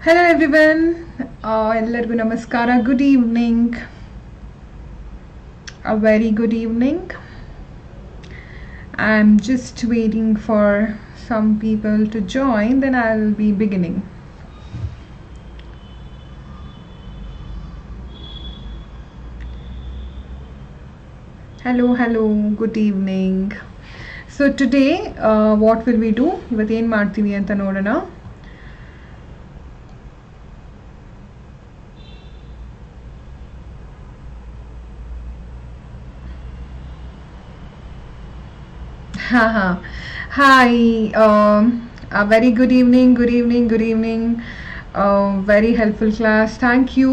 Hello everyone. Ellargu namaskara. Good evening. A very good evening. I'm just waiting for some people to join, then I'll be beginning. Hello, good evening. So today, what will we do? ಇವತ್ತು ಏನು ಮಾಡ್ತೀವಿ ಅಂತ ನೋಡೋಣ. Hi, a very good evening. Very helpful class. Thank you.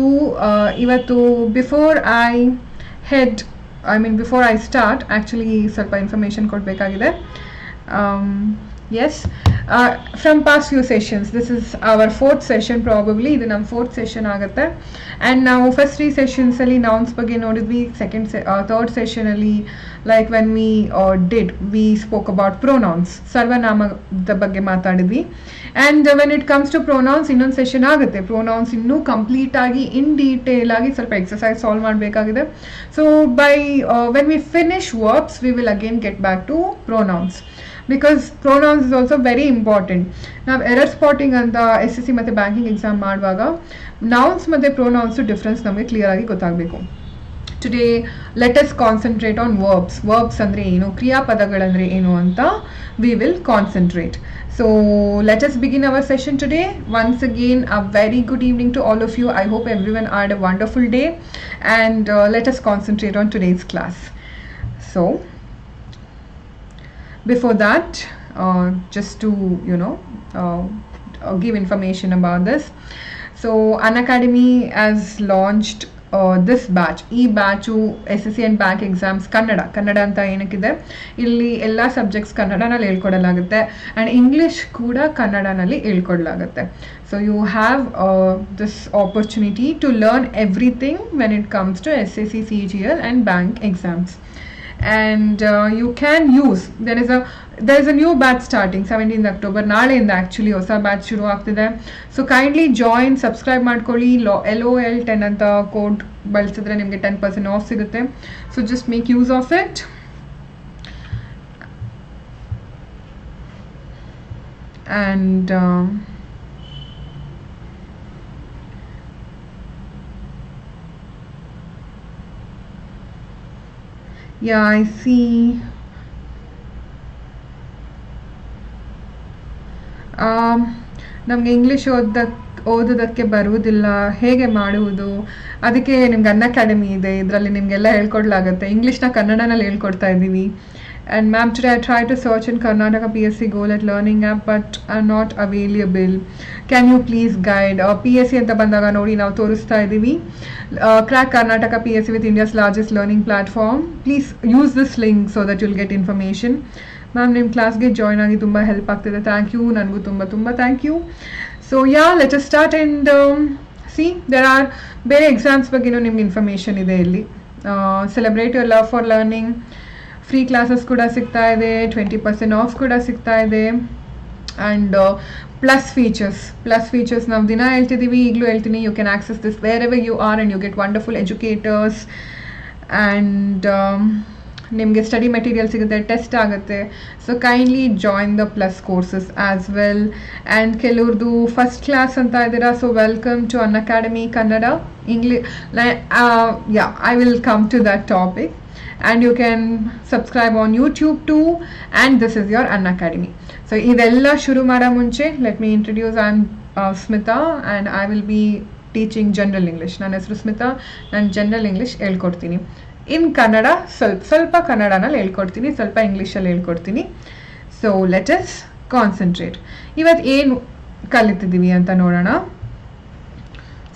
Ivattu, before I start, actually, ಸ್ವಲ್ಪ information ಕೊಡಬೇಕಾಗಿದೆ. Yes, from past few sessions, this is our fourth session probably. ಇದು ನಮ್ಮ fourth session ಆಗುತ್ತೆ. And ನಾವು first 3 sessions ಅಲ್ಲಿ nouns ಬಗ್ಗೆ ನೋಡಿದ್ವಿ. Third session ಅಲ್ಲಿ like when we spoke about pronouns, ಸರ್ವನಾಮದ ಬಗ್ಗೆ ಮಾತಾಡಿದ್ವಿ. And when it comes to pronouns, ಇನ್ನೊಂದು ಸೆಷನ್ ಆಗುತ್ತೆ. pronouns ಇನ್ನೂ ಕಂಪ್ಲೀಟ್ ಆಗಿ ಇನ್ ಡೀಟೇಲ್ ಆಗಿ ಸ್ವಲ್ಪ ಎಕ್ಸಸೈಸ್ ಸಾಲ್ವ್ ಮಾಡಬೇಕಾಗಿದೆ. So when we finish verbs, we will again get back to pronouns. Because pronouns is also very important. ನಾವು ಎರರ್ ಸ್ಪಾಟಿಂಗ್ ಅಂತ SSC ಮತ್ತು ಬ್ಯಾಂಕಿಂಗ್ ಎಕ್ಸಾಮ್ ಮಾಡುವಾಗ ನೌನ್ಸ್ ಮತ್ತು ಪ್ರೊನೌನ್ಸ್ ಡಿಫ್ರೆನ್ಸ್ ನಮಗೆ ಕ್ಲಿಯರ್ ಆಗಿ ಗೊತ್ತಾಗಬೇಕು. Today let us concentrate on verbs ಅಂದರೆ ಏನು, ಕ್ರಿಯಾಪದಗಳಂದರೆ ಏನು ಅಂತ we will concentrate. So let us begin our session today. Once again, a very good evening to all of you. I hope everyone had a wonderful day, and let us concentrate on today's class. So before that, just to give information about this. So Unacademy has launched this batch. ಈ batch SSC and bank exams Kannada ಅಂತ ಏನಕ್ಕಿದೆ, ಇಲ್ಲಿ ಎಲ್ಲ subjects ಕನ್ನಡನಲ್ಲಿ ಹೇಳ್ಕೊಡಲಾಗುತ್ತೆ and English ಕೂಡ ಕನ್ನಡನಲ್ಲಿ ಹೇಳ್ಕೊಡಲಾಗುತ್ತೆ. So you have this opportunity to learn everything when it comes to SSC CGL and bank exams. And you can use, there is a new batch starting 17th October. ನಾಳೆಯಿಂದ actually ಹೊಸ batch ಶುರು ಆಗ್ತಿದೆ. So kindly join, subscribe ಮಾಡ್ಕೊಳ್ಳಿ. LOL 10 ಅಂತ code ಬಳಸಿದ್ರೆ ನಿಮಗೆ 10% of ಸಿಗುತ್ತೆ. So just make use of it. And yeah, I see. ನಮಗೆ ಇಂಗ್ಲೀಷ್ ಓದೋದಕ್ಕೆ ಬರುವುದಿಲ್ಲ, ಹೇಗೆ ಮಾಡುವುದು? ಅದಕ್ಕೆ ನಿಮ್ಗೆ ಅನ್ಅಕಾಡೆಮಿ ಇದೆ, ಇದರಲ್ಲಿ ನಿಮಗೆಲ್ಲ ಹೇಳ್ಕೊಡ್ಲಾಗುತ್ತೆ. ಇಂಗ್ಲೀಷ್ನ ಕನ್ನಡನಲ್ಲಿ ಹೇಳ್ಕೊಡ್ತಾ ಇದ್ದೀವಿ. And ma'am, today I tried to search in Karnataka PSC Goal at Learning app but are not available. Can you please guide? PSC ಅಂತ ಬಂದಾಗ ನೋಡಿ ನಾವು ತೋರಿಸ್ತಾ ಇದ್ದೀವಿ. Crack Karnataka PSC with India's largest learning platform. Please use this link so that you'll get information. Ma'am ನಿಮ್ಮ ಕ್ಲಾಸ್ಗೆ join ಆಗಿ ತುಂಬ ಹೆಲ್ಪ್ ಆಗ್ತಿದೆ. Thank you. ನನಗೂ ತುಂಬ thank you. So let us start and see there are ಬೇರೆ exams ಬಗ್ಗೆನೂ ನಿಮ್ಗೆ ಇನ್ಫಾರ್ಮೇಷನ್ ಇದೆ ಇಲ್ಲಿ. Celebrate your love for learning free classes ಕೂಡ ಸಿಗ್ತಾ ಇದೆ, 20% ಆಫ್ ಕೂಡ ಸಿಗ್ತಾ ಇದೆ. ಆ್ಯಂಡ್ ಪ್ಲಸ್ ಫೀಚರ್ಸ್ ನಾವು ದಿನ ಹೇಳ್ತಿದ್ದೀವಿ, ಈಗಲೂ ಹೇಳ್ತೀನಿ. You can access this wherever you are and you get wonderful educators. And ನಿಮಗೆ ಸ್ಟಡಿ ಮೆಟೀರಿಯಲ್ ಸಿಗುತ್ತೆ, ಟೆಸ್ಟ್ ಆಗುತ್ತೆ. So kindly join the plus courses as well. And ಕೆಲವ್ರದ್ದು ಫಸ್ಟ್ ಕ್ಲಾಸ್ ಅಂತ ಇದ್ದೀರಾ, so welcome to Unacademy Kannada. I will come to that topic. And you can subscribe on YouTube too, and this is your Unacademy. So idella shuru mada munche, let me introduce. I am Smitha and I will be teaching general English. ನನ್ನ ಹೆಸರು ಸ್ಮಿತಾ. ನಾನು general English ಹೇಳ್ಕೊಡ್ತೀನಿ. ಇನ್ ಕನ್ನಡ ಸ್ವಲ್ಪ ಕನ್ನಡನಲ್ಲಿ ಹೇಳ್ಕೊಡ್ತೀನಿ, ಸ್ವಲ್ಪ ಇಂಗ್ಲೀಷಲ್ಲಿ ಹೇಳ್ಕೊಡ್ತೀನಿ. So let us concentrate. ಇವತ್ತು ಏನು ಕಲಿತಿದ್ದೀವಿ ಅಂತ ನೋಡೋಣ.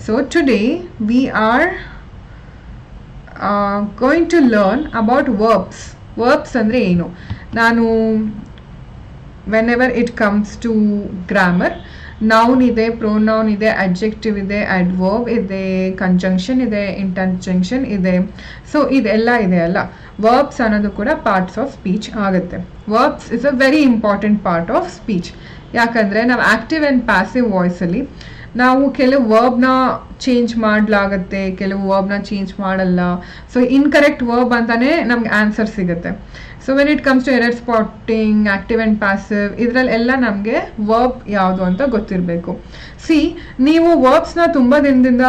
So today we are going to learn about verbs ಅಂದರೆ ಏನು. ನಾನು whenever it comes to grammar, noun ಇದೆ, pronoun ಇದೆ, adjective ಇದೆ, adverb ಇದೆ, conjunction ಇದೆ, interjunction ಇದೆ. ಸೊ ಇದೆಲ್ಲ ಇದೆ ಅಲ್ಲ, verbs ಅನ್ನೋದು ಕೂಡ ಪಾರ್ಟ್ಸ್ ಆಫ್ ಸ್ಪೀಚ್ ಆಗುತ್ತೆ. verbs is a very important part of speech. ಯಾಕಂದರೆ ನಾವು ಆ್ಯಕ್ಟಿವ್ ಆ್ಯಂಡ್ ಪ್ಯಾಸಿವ್ ವಾಯ್ಸಲ್ಲಿ ನಾವು ಕೆಲವು ವರ್ಬ್ನ ಚೇಂಜ್ ಮಾಡಲಾಗತ್ತೆ, ಕೆಲವು ವರ್ಬ್ನ ಚೇಂಜ್ ಮಾಡಲ್ಲ. ಸೊ ಇನ್ಕರೆಕ್ಟ್ ವರ್ಬ್ ಅಂತಾನೆ ನಮ್ಗೆ ಆನ್ಸರ್ ಸಿಗುತ್ತೆ. So when it comes to error spotting, active and passive, ಇದರಲ್ಲೆಲ್ಲ ನಮಗೆ ವರ್ಬ್ ಯಾವುದು ಅಂತ ಗೊತ್ತಿರಬೇಕು. ಸಿ, ನೀವು ವರ್ಬ್ಸ್ನ ತುಂಬ ದಿನದಿಂದ,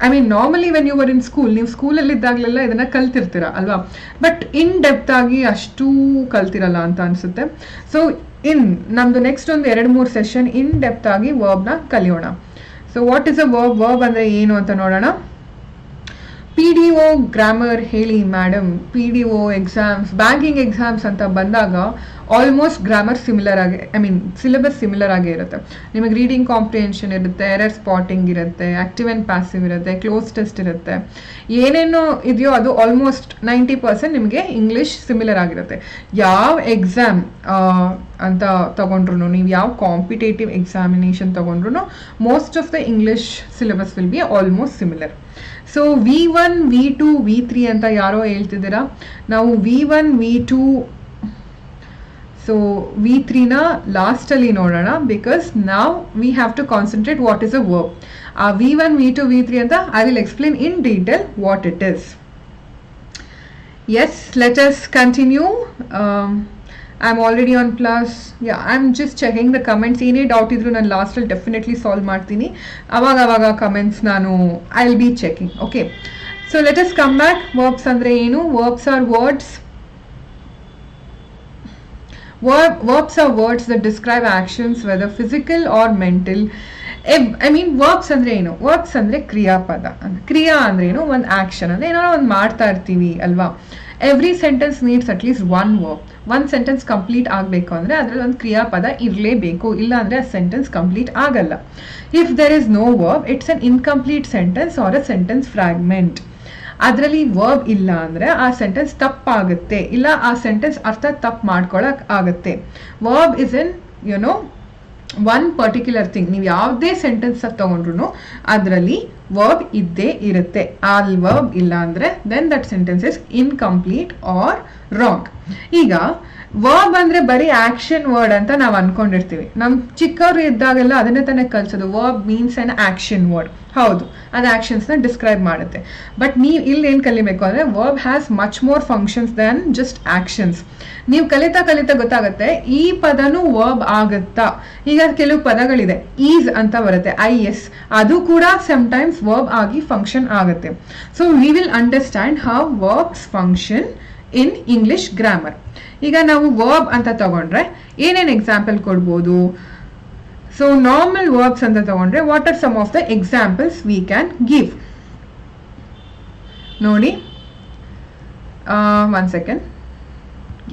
I mean normally when you were in school, ನೀವು ಸ್ಕೂಲಲ್ಲಿದ್ದಾಗಲೆಲ್ಲ ಇದನ್ನು ಕಲ್ತಿರ್ತೀರ ಅಲ್ವಾ, ಬಟ್ ಇನ್ ಡೆಪ್ತ್ ಆಗಿ ಅಷ್ಟೂ ಕಲ್ತಿರಲ್ಲ ಅಂತ ಅನಿಸುತ್ತೆ. ಸೊ ನಮ್ಮದು ನೆಕ್ಸ್ಟ್ ಒಂದು 2-3 ಸೆಷನ್ ಇನ್ ಡೆಪ್ತ್ ಆಗಿ ವರ್ಬ್ನ ಕಲಿಯೋಣ. So what is a verb? Verb ಅಂದರೆ ಏನು ಅಂತ ನೋಡೋಣ. PDO ಗ್ರಾಮರ್ ಹೇಳಿ madam. PDO exams, banking exams ಅಂತ ಬಂದಾಗ ಆಲ್ಮೋಸ್ಟ್ ಗ್ರಾಮರ್ ಸಿಮಿಲರ್ ಆಗಿ, ಐ ಮೀನ್ ಸಿಲೆಬಸ್ ಸಿಮಿಲರ್ ಆಗೇ ಇರುತ್ತೆ. ನಿಮಗೆ ರೀಡಿಂಗ್ ಕಾಂಪ್ರಿಹೆನ್ಷನ್ ಇರುತ್ತೆ, ಎರರ್ ಸ್ಪಾಟಿಂಗ್ ಇರುತ್ತೆ, ಆಕ್ಟಿವ್ ಆ್ಯಂಡ್ ಪ್ಯಾಸಿವ್ ಇರುತ್ತೆ, ಕ್ಲೋಸ್ ಟೆಸ್ಟ್ ಇರುತ್ತೆ, ಏನೇನೋ ಇದೆಯೋ ಅದು ಆಲ್ಮೋಸ್ಟ್ 90% ನಿಮಗೆ ಇಂಗ್ಲೀಷ್ ಸಿಮಿಲರ್ ಆಗಿರುತ್ತೆ. ಯಾವ ಎಕ್ಸಾಮ್ ಅಂತ ತಗೊಂಡ್ರು, ನೀವು ಯಾವ ಕಾಂಪಿಟೇಟಿವ್ ಎಕ್ಸಾಮಿನೇಷನ್ ತಗೊಂಡ್ರು, most of the English syllabus will be almost similar. So V1, V2, V3 ಅಂತ ಯಾರೋ ಹೇಳ್ತಿದ್ದೀರಾ. ನಾವು V1, V2, ಸೊ V3ನ ಲಾಸ್ಟಲ್ಲಿ ನೋಡೋಣ, ಬಿಕಾಸ್ ನಾವು we have to concentrate what is a verb. ಆ V1, V2, V3 ಅಂತ I will explain in detail what it is. Yes, let us continue. I'm already on plus. Yeah, I'm just checking the comments. ಏನೇ doubt ಇದ್ರು ನಾನು ಲಾಸ್ಟಲ್ಲಿ definitely solve ಮಾಡ್ತೀನಿ. ಅವಾಗ comments ನಾನು I will be checking. Okay, so let us come back. Verbs ಅಂದರೆ ಏನು? Verbs are words. Verbs are words that describe actions, whether physical or mental. I mean, verbs ಅಂದ್ರೆ ಏನು? ವರ್ಬ್ಸ್ ಅಂದರೆ ಕ್ರಿಯಾಪದ. ಕ್ರಿಯಾ ಅಂದ್ರೆ ಏನು? ಒಂದು ಆಕ್ಷನ್ ಅಂದರೆ ಏನೋ ಒಂದು ಮಾಡ್ತಾ ಇರ್ತೀವಿ ಅಲ್ವಾ. Every sentence needs at least one verb. ಒಂದು ಸೆಂಟೆನ್ಸ್ ಕಂಪ್ಲೀಟ್ ಆಗಬೇಕು ಅಂದರೆ ಅದರಲ್ಲಿ ಒಂದು ಕ್ರಿಯಾಪದ ಇರಲೇಬೇಕು, ಇಲ್ಲ ಅಂದರೆ ಆ ಸೆಂಟೆನ್ಸ್ ಕಂಪ್ಲೀಟ್ ಆಗಲ್ಲ. If there is no verb, it's an incomplete sentence or a sentence fragment. ಅದರಲ್ಲಿ ವರ್ಬ್ ಇಲ್ಲ ಅಂದರೆ ಆ ಸೆಂಟೆನ್ಸ್ ತಪ್ಪಾಗುತ್ತೆ, ಇಲ್ಲ ಆ ಸೆಂಟೆನ್ಸ್ ಅರ್ಥ ತಪ್ಪು ಮಾಡ್ಕೊಳಕ್ ಆಗುತ್ತೆ. Verb is in you know one particular thing. ನೀವು ಯಾವುದೇ ಸೆಂಟೆನ್ಸ್ ತಗೊಂಡ್ರು ಅದರಲ್ಲಿ ವರ್ಬ್ ಇದ್ದೇ ಇರುತ್ತೆ. ಆ ವರ್ಬ್ ಇಲ್ಲ ಅಂದರೆ then that sentence is incomplete or wrong. ಈಗ ವರ್ಬ್ ಅಂದರೆ ಬರೀ ಆಕ್ಷನ್ ವರ್ಡ್ ಅಂತ ನಾವು ಅನ್ಕೊಂಡಿರ್ತೀವಿ. ನಮ್ಮ ಚಿಕ್ಕವರು ಇದ್ದಾಗೆಲ್ಲ ಅದನ್ನೇ ತಾನೇ ಕಲಿಸೋದು. Verb means an action word. ಹೌದು, ಅದು ಆಕ್ಷನ್ಸ್ನ ಡಿಸ್ಕ್ರೈಬ್ ಮಾಡುತ್ತೆ. ಬಟ್ ನೀವು ಇಲ್ಲಿ ಏನು ಕಲಿಬೇಕು ಅಂದರೆ verb has much more functions than just actions. ನೀವು ಕಲಿತಾ ಗೊತ್ತಾಗುತ್ತೆ ಈ ಪದನೂ ವರ್ಬ್ ಆಗುತ್ತಾ. ಈಗ ಕೆಲವು ಪದಗಳಿದೆ, ಈಸ್ ಅಂತ ಬರುತ್ತೆ, IS, ಅದು ಕೂಡ ಸಮ್ಟೈಮ್ಸ್ ವರ್ಬ್ ಆಗಿ ಫಂಕ್ಷನ್ ಆಗುತ್ತೆ. So we will understand how verbs function in English grammar. ಈಗ ನಾವು ವರ್ಬ್ ಅಂತ ತಗೊಂಡ್ರೆ ಏನೇನು ಎಕ್ಸಾಂಪಲ್ ಕೊಡ್ಬೋದು? ಸೊ ನಾರ್ಮಲ್ ವರ್ಬ್ಸ್ ಅಂತ ತಗೊಂಡ್ರೆ what are some of the examples we can give? ನೋಡಿ, 1 ಸೆಕೆಂಡ್.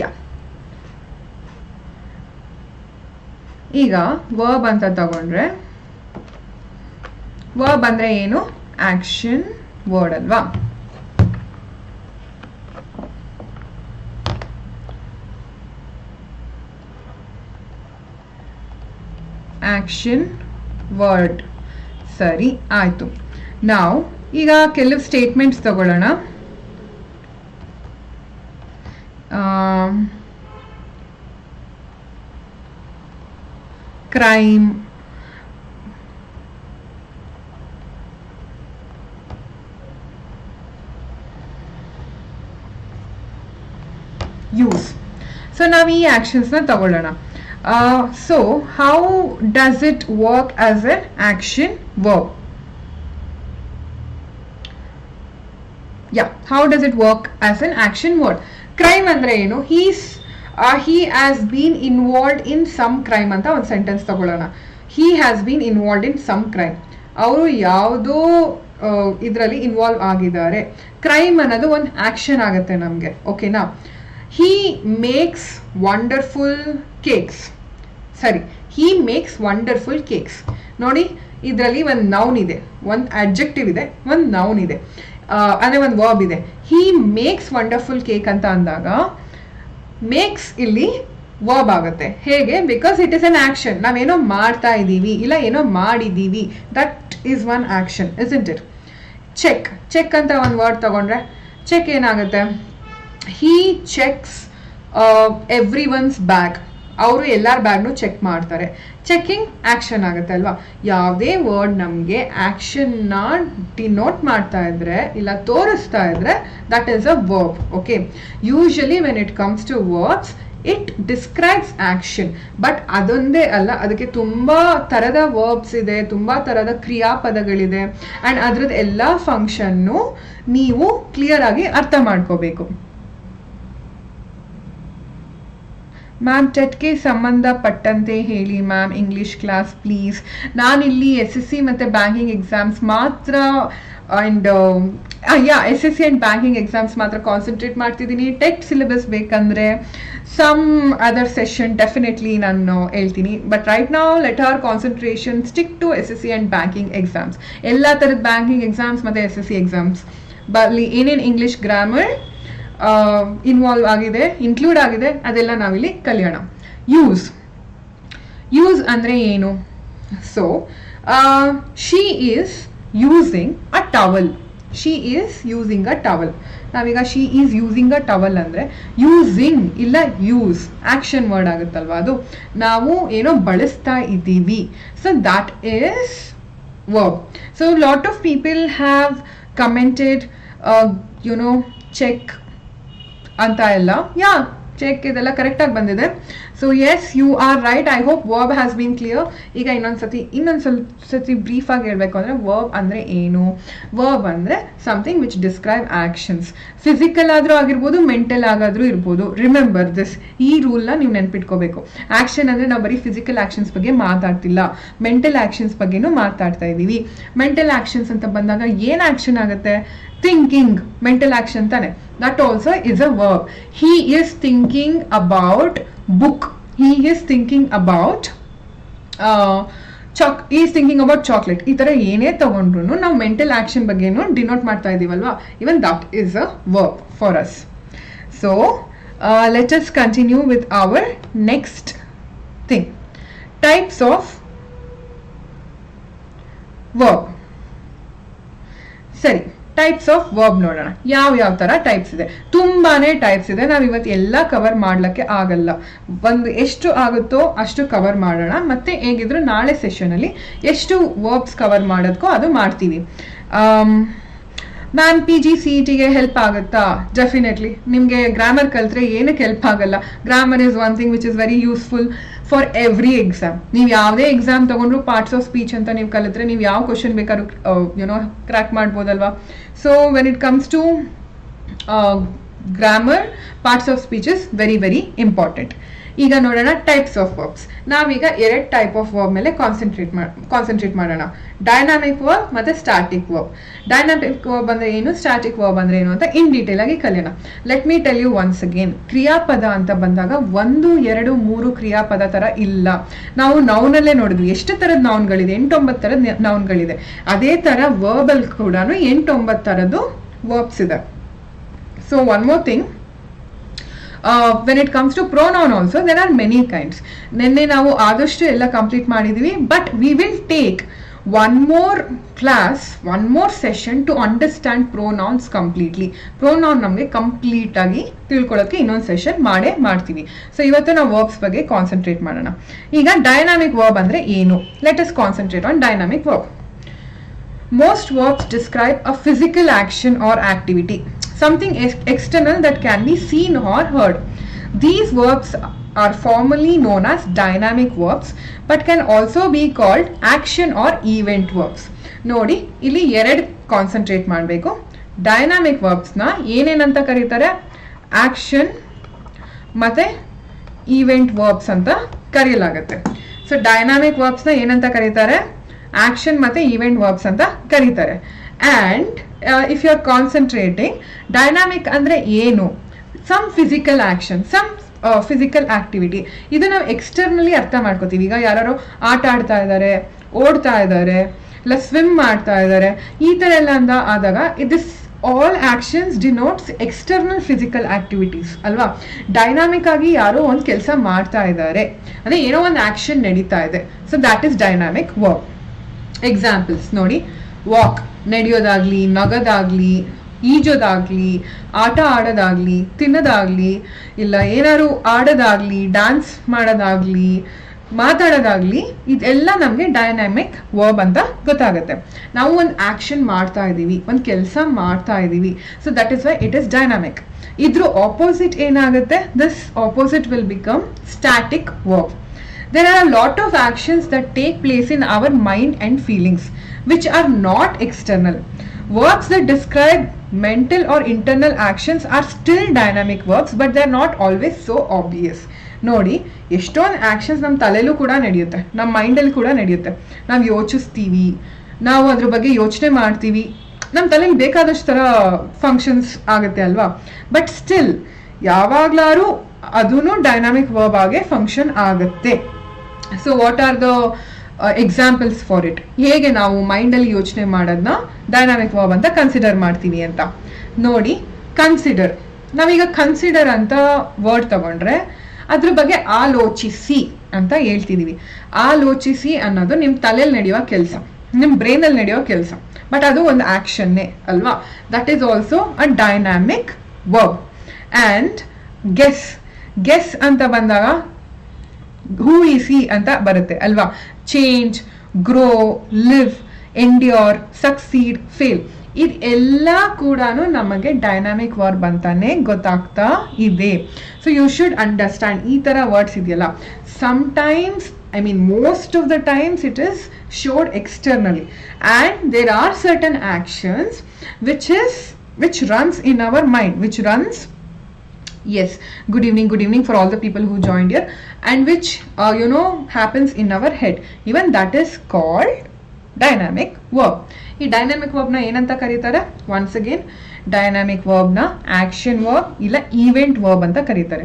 ಯಾ, ಈಗ ವರ್ಬ್ ಅಂತ ತಗೊಂಡ್ರೆ ವರ್ಬ್ ಅಂದ್ರೆ ಏನು? ಆಕ್ಷನ್ ವರ್ಡ್ ಅಲ್ವಾ. Action word. ಸರಿ, ಆಯ್ತು. ನಾವು ಈಗ ಕೆಲವು ಸ್ಟೇಟ್ಮೆಂಟ್ಸ್ ತಗೊಳ್ಳೋಣ. Crime, use. ಸೊ ನಾವು ಈ ಆಕ್ಷನ್ಸ್ನ ತಗೊಳ್ಳೋಣ. So how does it work as an action verb? Yeah, how does it work as an action word? Crime andre enu? He has been involved in some crime anta one sentence ತಗೊಳ್ಳೋಣ. He has been involved in some crime. ಅವರು ಯಾವುದೋ ಇದರಲ್ಲಿ involve ಆಗಿದ್ದಾರೆ. Crime ಅನ್ನೋದು ಒಂದು action ಆಗುತ್ತೆ ನಮಗೆ, ಓಕೆನಾ. He makes wonderful cakes. ಸರಿ, he makes wonderful cakes. ನೋಡಿ, ಇದರಲ್ಲಿ ಒಂದು ನೌನ್ ಇದೆ, ಒಂದು ಅಡ್ಜೆಕ್ಟಿವ್ ಇದೆ, ಒಂದು ನೌನ್ ಇದೆ, ಅಂದರೆ ಒಂದು ವರ್ಬ್ ಇದೆ. he makes wonderful cake ಅಂತ ಅಂದಾಗ ಮೇಕ್ಸ್ ಇಲ್ಲಿ ವರ್ಬ್ ಆಗುತ್ತೆ. ಹೇಗೆ? Because it is an action. ನಾವೇನೋ ಮಾಡ್ತಾ ಇದ್ದೀವಿ, ಇಲ್ಲ ಏನೋ ಮಾಡಿದ್ದೀವಿ, that is one action, isn't it? Check ಅಂತ ಒಂದು ವರ್ಡ್ ತಗೊಂಡ್ರೆ ಚೆಕ್ ಏನಾಗುತ್ತೆ? he checks everyone's bag. ಅವರು ಎಲ್ಲರ ಬ್ಯಾಗ್ನು ಚೆಕ್ ಮಾಡ್ತಾರೆ. ಚೆಕಿಂಗ್ ಆಕ್ಷನ್ ಆಗುತ್ತೆ ಅಲ್ವಾ. ಯಾವುದೇ ವರ್ಡ್ ನಮಗೆ ಆಕ್ಷನ್ನ ಡಿನೋಟ್ ಮಾಡ್ತಾ ಇದ್ರೆ ಇಲ್ಲ ತೋರಿಸ್ತಾ ಇದ್ರೆ that is a verb. Okay, usually when it comes to verbs it describes action. But ಅದೊಂದೇ ಅಲ್ಲ, ಅದಕ್ಕೆ ತುಂಬಾ ತರದ ವರ್ಬ್ಸ್ ಇದೆ, ತುಂಬಾ ತರದ ಕ್ರಿಯಾಪದಗಳಿದೆ. ಅಂಡ್ ಅದ್ರದ್ದು ಎಲ್ಲ ಫಂಕ್ಷನ್ನು ನೀವು ಕ್ಲಿಯರ್ ಆಗಿ ಅರ್ಥ ಮಾಡ್ಕೋಬೇಕು. ಮ್ಯಾಮ್ ಟೆಟ್ಗೆ ಸಂಬಂಧಪಟ್ಟಂತೆ ಹೇಳಿ ಮ್ಯಾಮ್, ಇಂಗ್ಲಿಷ್ ಕ್ಲಾಸ್ ಪ್ಲೀಸ್. ನಾನಿಲ್ಲಿ SSC ಮತ್ತು ಬ್ಯಾಂಕಿಂಗ್ ಎಕ್ಸಾಮ್ಸ್ ಮಾತ್ರ and SSC and banking exams ಮಾತ್ರ ಕಾನ್ಸಂಟ್ರೇಟ್ ಮಾಡ್ತಿದ್ದೀನಿ. ಟೆಟ್ ಸಿಲೆಬಸ್ ಬೇಕಂದರೆ ಸಮ್ ಅದರ್ ಸೆಷನ್ ಡೆಫಿನೆಟ್ಲಿ ನಾನು ಹೇಳ್ತೀನಿ. ಬಟ್ ರೈಟ್ ನಾವು let our concentration stick to SSC and banking exams. ಎಲ್ಲ ಥರದ ಬ್ಯಾಂಕಿಂಗ್ ಎಕ್ಸಾಮ್ಸ್ ಮತ್ತು SSC ಎಕ್ಸಾಮ್ಸ್ ಬರಲಿ. ಏನೇನು ಇಂಗ್ಲಿಷ್ ಗ್ರಾಮರ್ ಇನ್ವಾಲ್ವ್ ಆಗಿದೆ, ಇನ್ಕ್ಲೂಡ್ ಆಗಿದೆ, ಅದೆಲ್ಲ ನಾವಿಲ್ಲಿ ಕಲಿಯೋಣ. ಯೂಸ್ ಅಂದರೆ ಏನು? So she is using a towel. She is using a towel. ನಾವೀಗ she is using a towel ಅಂದರೆ ಯೂಸಿಂಗ್ ಇಲ್ಲ ಯೂಸ್ ಆಕ್ಷನ್ ವರ್ಡ್ ಆಗುತ್ತಲ್ವಾ, ಅದು ನಾವು ಏನೋ ಬಳಸ್ತಾ ಇದ್ದೀವಿ. So that is verb. So lot of people have commented check ಅಂತ ಎಲ್ಲ. ಚೆಕ್ ಇದೆಲ್ಲ ಕರೆಕ್ಟಾಗಿ ಬಂದಿದೆ. So yes, you are right. I hope verb has been clear. ಈಗ ಇನ್ನೊಂದ್ಸತಿ ಬ್ರೀಫ್ ಆಗಿ ಹೇಳ್ಬೇಕು ಅಂದರೆ ವರ್ಬ್ ಅಂದರೆ ಏನು? ವರ್ಬ್ ಅಂದರೆ something which describe actions. Physical ಆದರೂ ಆಗಿರ್ಬೋದು, ಮೆಂಟಲ್ ಆಗಾದರೂ ಇರ್ಬೋದು. ರಿಮೆಂಬರ್ ದಿಸ್, ಈ ರೂಲ್ನ ನೀವು ನೆನ್ಪಿಟ್ಕೋಬೇಕು. ಆಕ್ಷನ್ ಅಂದರೆ ನಾವು ಬರೀ ಫಿಸಿಕಲ್ ಆಕ್ಷನ್ಸ್ ಬಗ್ಗೆ ಮಾತಾಡ್ತಿಲ್ಲ, ಮೆಂಟಲ್ ಆಕ್ಷನ್ಸ್ ಬಗ್ಗೆನೂ ಮಾತಾಡ್ತಾ ಇದ್ದೀವಿ. ಮೆಂಟಲ್ ಆಕ್ಷನ್ಸ್ ಅಂತ ಬಂದಾಗ ಏನು ಆಕ್ಷನ್ ಆಗುತ್ತೆ? ಥಿಂಕಿಂಗ್ ಮೆಂಟಲ್ ಆಕ್ಷನ್ ತಾನೆ. That also is a verb. He is thinking about book. He is thinking about he is thinking about chocolate. ಈ ಥರ ಏನೇ ತಗೊಂಡ್ರು ನಾವು ಮೆಂಟಲ್ ಆಕ್ಷನ್ ಬಗ್ಗೆನೂ ಡಿನೋಟ್ ಮಾಡ್ತಾ ಇದ್ದೀವಲ್ವಾ. Even that is a verb for us. So let us continue with our next thing. Types of verb. ಸರಿ, types of verb ನೋಡೋಣ. ಯಾವ ಥರ ಟೈಪ್ಸ್ ಇದೆ? ತುಂಬಾನೇ ಟೈಪ್ಸ್ ಇದೆ. ನಾವು ಇವತ್ತು ಎಲ್ಲ ಕವರ್ ಮಾಡ್ಲಿಕ್ಕೆ ಆಗಲ್ಲ. ಎಷ್ಟು ಆಗುತ್ತೋ ಅಷ್ಟು ಕವರ್ ಮಾಡೋಣ. ಮತ್ತೆ ಹೇಗಿದ್ರು ನಾಳೆ ಸೆಷನಲ್ಲಿ ಎಷ್ಟು ವರ್ಬ್ಸ್ ಕವರ್ ಮಾಡೋದಕ್ಕೋ ಅದು ಮಾಡ್ತೀವಿ. ಮ್ಯಾಮ್ PGCETಗೆ ಹೆಲ್ಪ್ ಆಗುತ್ತಾ? ಡೆಫಿನೆಟ್ಲಿ. ನಿಮಗೆ ಗ್ರಾಮರ್ ಕಲ್ತ್ರೆ ಏನಕ್ಕೆ ಹೆಲ್ಪ್ ಆಗಲ್ಲ? Grammar is one thing which is very useful for every exam. ನೀವು ಯಾವುದೇ ಎಕ್ಸಾಮ್ ತಗೊಂಡ್ರು ಪಾರ್ಟ್ಸ್ ಆಫ್ ಸ್ಪೀಚ್ ಅಂತ ನೀವು ಕಲಿತ್ರೆ ನೀವು ಯಾವ ಕ್ವಶನ್ ಬೇಕಾದ್ರೂ ಕ್ರ್ಯಾಕ್ ಮಾಡ್ಬೋದಲ್ವಾ. So when it comes to grammar, parts of speech is very very important. ಈಗ ನೋಡೋಣ ಟೈಪ್ಸ್ ಆಫ್ ವರ್ಬ್ಸ್. ನಾವೀಗ 2 ಟೈಪ್ ಆಫ್ ವರ್ಬ್ ಮೇಲೆ ಕಾನ್ಸಂಟ್ರೇಟ್ ಮಾಡೋಣ. ಡೈನಾಮಿಕ್ ವರ್ಬ್ ಮತ್ತು ಸ್ಟಾಟಿಕ್ ವರ್ಬ್. ಡೈನಾಮಿಕ್ ವರ್ಬ್ ಅಂದರೆ ಏನು, ಸ್ಟಾಟಿಕ್ ವರ್ಬ್ ಅಂದರೆ ಏನು ಅಂತ ಇನ್ ಡೀಟೇಲ್ ಆಗಿ ಕಲಿಯೋಣ. Let me tell you once again. ಕ್ರಿಯಾಪದ ಅಂತ ಬಂದಾಗ 1, 2, 3 ಕ್ರಿಯಾಪದ ಥರ ಇಲ್ಲ. ನಾವು ನೌನಲ್ಲೇ ನೋಡಿದ್ವಿ ಎಷ್ಟು ಥರದ ನೌನ್ಗಳಿದೆ, 8-9 ಥರದ ನೌನ್ಗಳಿದೆ. ಅದೇ ಥರ ವರ್ಬಲ್ ಕೂಡ 8-9 ಥರದ್ದು ವರ್ಬ್ಸ್ ಇದೆ. So one more thing, when it comes to pronoun also there are many kinds. ನೆನ್ನೆ ನಾವು ಆದಷ್ಟು ಎಲ್ಲ ಕಂಪ್ಲೀಟ್ ಮಾಡಿದ್ದೀವಿ. But we will take one more class, one more session to understand pronouns completely. pronoun ನಮಗೆ complete ಆಗಿ ತಿಳ್ಕೊಳ್ಳೋಕೆ ಇನ್ನೊಂದು session ಮಾಡ್ತೀವಿ. So ಇವತ್ತು ನಾವು ವರ್ಬ್ಸ್ ಬಗ್ಗೆ ಕಾನ್ಸಂಟ್ರೇಟ್ ಮಾಡೋಣ. ಈಗ ಡೈನಾಮಿಕ್ ವರ್ಬ್ ಅಂದರೆ ಏನು? Let us concentrate on dynamic verb. Most verbs describe a physical action or activity, something external that can be seen or heard. These verbs are formally known as dynamic verbs but can also be called action or event verbs. ನೋಡಿ, ಇಲ್ಲಿ 2 concentrate ಮಾಡಬೇಕು. Dynamic ವರ್ಬ್ಸ್ನ ಏನೇನಂತ ಕರೀತಾರೆ? Action ಮತ್ತೆ event verbs ಅಂತ ಕರೆಯಲಾಗುತ್ತೆ. So dynamic ವರ್ಬ್ಸ್ನ ಏನಂತ ಕರೀತಾರೆ? Action ಮತ್ತೆ ಈವೆಂಟ್ ವರ್ಬ್ಸ್ ಅಂತ ಕರೀತಾರೆ. And if you are concentrating, dynamic ಅಂದರೆ ಏನು? Some physical action, some physical activity. ಇದು ನಾವು ಎಕ್ಸ್ಟರ್ನಲಿ ಅರ್ಥ ಮಾಡ್ಕೋತೀವಿ. ಈಗ ಯಾರು ಆಟ ಆಡ್ತಾ ಇದ್ದಾರೆ, ಓಡ್ತಾ ಇದ್ದಾರೆ, ಇಲ್ಲ ಸ್ವಿಮ್ ಮಾಡ್ತಾ ಇದ್ದಾರೆ, ಈ ಥರ ಎಲ್ಲ ಆದಾಗ this all actions denotes external physical activities ಅಲ್ವಾ. ಡೈನಾಮಿಕ್ ಆಗಿ ಯಾರೋ ಒಂದು ಕೆಲಸ ಮಾಡ್ತಾ ಇದ್ದಾರೆ, ಅಂದರೆ ಏನೋ ಒಂದು ಆಕ್ಷನ್ ನಡೀತಾ ಇದೆ. So that is dynamic verb. Examples ನೋಡಿ, ವಾಕ್ ನಡೆಯೋದಾಗ್ಲಿ, ನಗದಾಗ್ಲಿ, ಈಜೋದಾಗ್ಲಿ, ಆಟ ಆಡೋದಾಗ್ಲಿ, ತಿನ್ನೋದಾಗ್ಲಿ, ಇಲ್ಲ ಏನಾದ್ರು ಆಡೋದಾಗ್ಲಿ, ಡ್ಯಾನ್ಸ್ ಮಾಡೋದಾಗ್ಲಿ, ಮಾತಾಡೋದಾಗ್ಲಿ, ಇದೆಲ್ಲ ನಮಗೆ ಡೈನಾಮಿಕ್ ವರ್ಬ್ ಅಂತ ಗೊತ್ತಾಗುತ್ತೆ. ನಾವು ಒಂದು ಆಕ್ಷನ್ ಮಾಡ್ತಾ ಇದ್ದೀವಿ, ಒಂದು ಕೆಲಸ ಮಾಡ್ತಾ ಇದ್ದೀವಿ, so that is why it is dynamic. ಇದ್ರ ಆಪೋಸಿಟ್ ಏನಾಗುತ್ತೆ? This opposite will become static verb. There are a lot of actions that take place in our mind and feelings which are not external. Verbs that describe mental or internal actions are still dynamic verbs, but they are not always so obvious. ನೋಡಿ, ಎಷ್ಟೊಂದು actions ನಮ್ಮ ತಲೆಯಲ್ಲೂ ಕೂಡ ನಡೆಯುತ್ತೆ, ನಮ್ಮ ಮೈಂಡಲ್ಲಿ ಕೂಡ ನಡೆಯುತ್ತೆ. ನಾವು ಯೋಚಿಸ್ತೀವಿ, ನಾವು ಅದ್ರ ಬಗ್ಗೆ ಯೋಚನೆ ಮಾಡ್ತೀವಿ, ನಮ್ಮ ತಲೆಯಲ್ಲಿ ಬೇಕಾದಷ್ಟು ಥರ ಫಂಕ್ಷನ್ಸ್ ಆಗುತ್ತೆ ಅಲ್ವಾ. ಬಟ್ ಸ್ಟಿಲ್ ಯಾವಾಗ್ಲಾರು ಅದೂ ಡೈನಾಮಿಕ್ ವರ್ಬ್ ಆಗಿ ಫಂಕ್ಷನ್ ಆಗುತ್ತೆ. So what are the examples for it? ಹೇಗೆ ನಾವು ಮೈಂಡಲ್ಲಿ ಯೋಚನೆ ಮಾಡೋದನ್ನ ಡೈನಾಮಿಕ್ ವರ್ಬ್ ಅಂತ ಕನ್ಸಿಡರ್ ಮಾಡ್ತೀವಿ ಅಂತ ನೋಡಿ. ಕನ್ಸಿಡರ್, ನಾವೀಗ ಕನ್ಸಿಡರ್ ಅಂತ ವರ್ಡ್ ತಗೊಂಡ್ರೆ ಅದ್ರ ಬಗ್ಗೆ ಆಲೋಚಿಸಿ ಅಂತ ಹೇಳ್ತಿದೀವಿ. ಆಲೋಚಿಸಿ ಅನ್ನೋದು ನಿಮ್ಮ ತಲೆಯಲ್ಲಿ ನಡೆಯುವ ಕೆಲಸ, ನಿಮ್ಮ ಬ್ರೈನಲ್ಲಿ ನಡೆಯೋ ಕೆಲಸ, ಬಟ್ ಅದು ಒಂದು ಆಕ್ಷನ್ನೇ ಅಲ್ವಾ. That is also a dynamic verb. And guess ಅಂತ ಬಂದಾಗ ಹೂ ಈಸ್ ಹಿ ಅಂತ ಬರುತ್ತೆ ಅಲ್ವಾ. Change, grow, live, endure, succeed, fail, ಇದೆಲ್ಲ ಕೂಡ ನಮಗೆ ಡೈನಾಮಿಕ್ ವರ್ಬ್ ಅಂತಾನೆ ಗೊತ್ತಾಗ್ತಾ ಇದೆ. So you should understand. ಈ ಥರ ವರ್ಡ್ಸ್ ಇದೆಯಲ್ಲ, sometimes, I mean most of the times it is showed externally, and there are certain actions which runs in our mind, which runs, yes, good evening for all the people who joined here, and which happens in our head. Even that is called dynamic verb. ಈ dynamic ವರ್ಬ್ನ ಏನಂತ ಕರೀತಾರೆ? Once again, dynamic ವರ್ಬ್ನ action verb ಇಲ್ಲ event verb ಅಂತ ಕರೀತಾರೆ.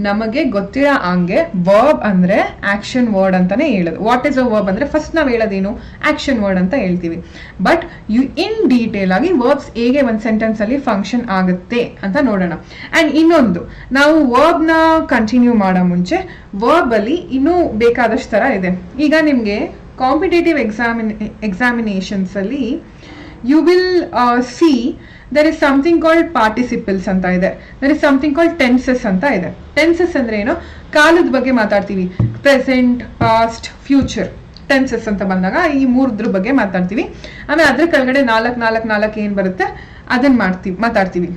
ನಮಗೆ ಗೊತ್ತಿರೋ ಹಂಗೆ ವರ್ಬ್ ಅಂದ್ರೆ ಆಕ್ಷನ್ ವರ್ಡ್ ಅಂತಾನೆ ಹೇಳೋದು. ವಾಟ್ ಇಸ್ ಅ ವರ್ಬ್ ಅಂದ್ರೆ ಫಸ್ಟ್ ನಾವು ಹೇಳೋದೇನು? ಆಕ್ಷನ್ ವರ್ಡ್ ಅಂತ ಹೇಳ್ತೀವಿ. ಬಟ್ ಇನ್ ಡೀಟೇಲ್ ಆಗಿ ವರ್ಬ್ಸ್ ಹೇಗೆ ಒಂದು ಸೆಂಟೆನ್ಸ್ ಅಲ್ಲಿ ಫಂಕ್ಷನ್ ಆಗುತ್ತೆ ಅಂತ ನೋಡೋಣ. ಅಂಡ್ ಇನ್ನೊಂದು, ನಾವು ವರ್ಬ್ನ ಕಂಟಿನ್ಯೂ ಮಾಡೋ ಮುಂಚೆ ವರ್ಬ್ ಅಲ್ಲಿ ಇನ್ನೂ ಬೇಕಾದಷ್ಟು ತರ ಇದೆ. ಈಗ ನಿಮ್ಗೆ ಕಾಂಪಿಟೇಟಿವ್ ಎಕ್ಸಾಮಿನೇಷನ್ಸ್ ಅಲ್ಲಿ you will see there is something called participles ಅಂತ ಇದೆ, there is something called tenses ಅಂತ ಇದೆ. ಟೆನ್ಸಸ್ ಅಂದ್ರೆ ಏನು? ಕಾಲದ ಬಗ್ಗೆ ಮಾತಾಡ್ತೀವಿ, ಪ್ರೆಸೆಂಟ್, ಪಾಸ್ಟ್, ಫ್ಯೂಚರ್. ಟೆನ್ಸಸ್ ಅಂತ ಬಂದಾಗ ಈ ಮೂರದ್ರ ಬಗ್ಗೆ ಮಾತಾಡ್ತೀವಿ. ಆಮೇಲೆ ಅದ್ರ ಕೆಳಗಡೆ ನಾಲ್ಕು ಏನು ಬರುತ್ತೆ ಅದನ್ನ ಮಾತಾಡ್ತೀವಿ.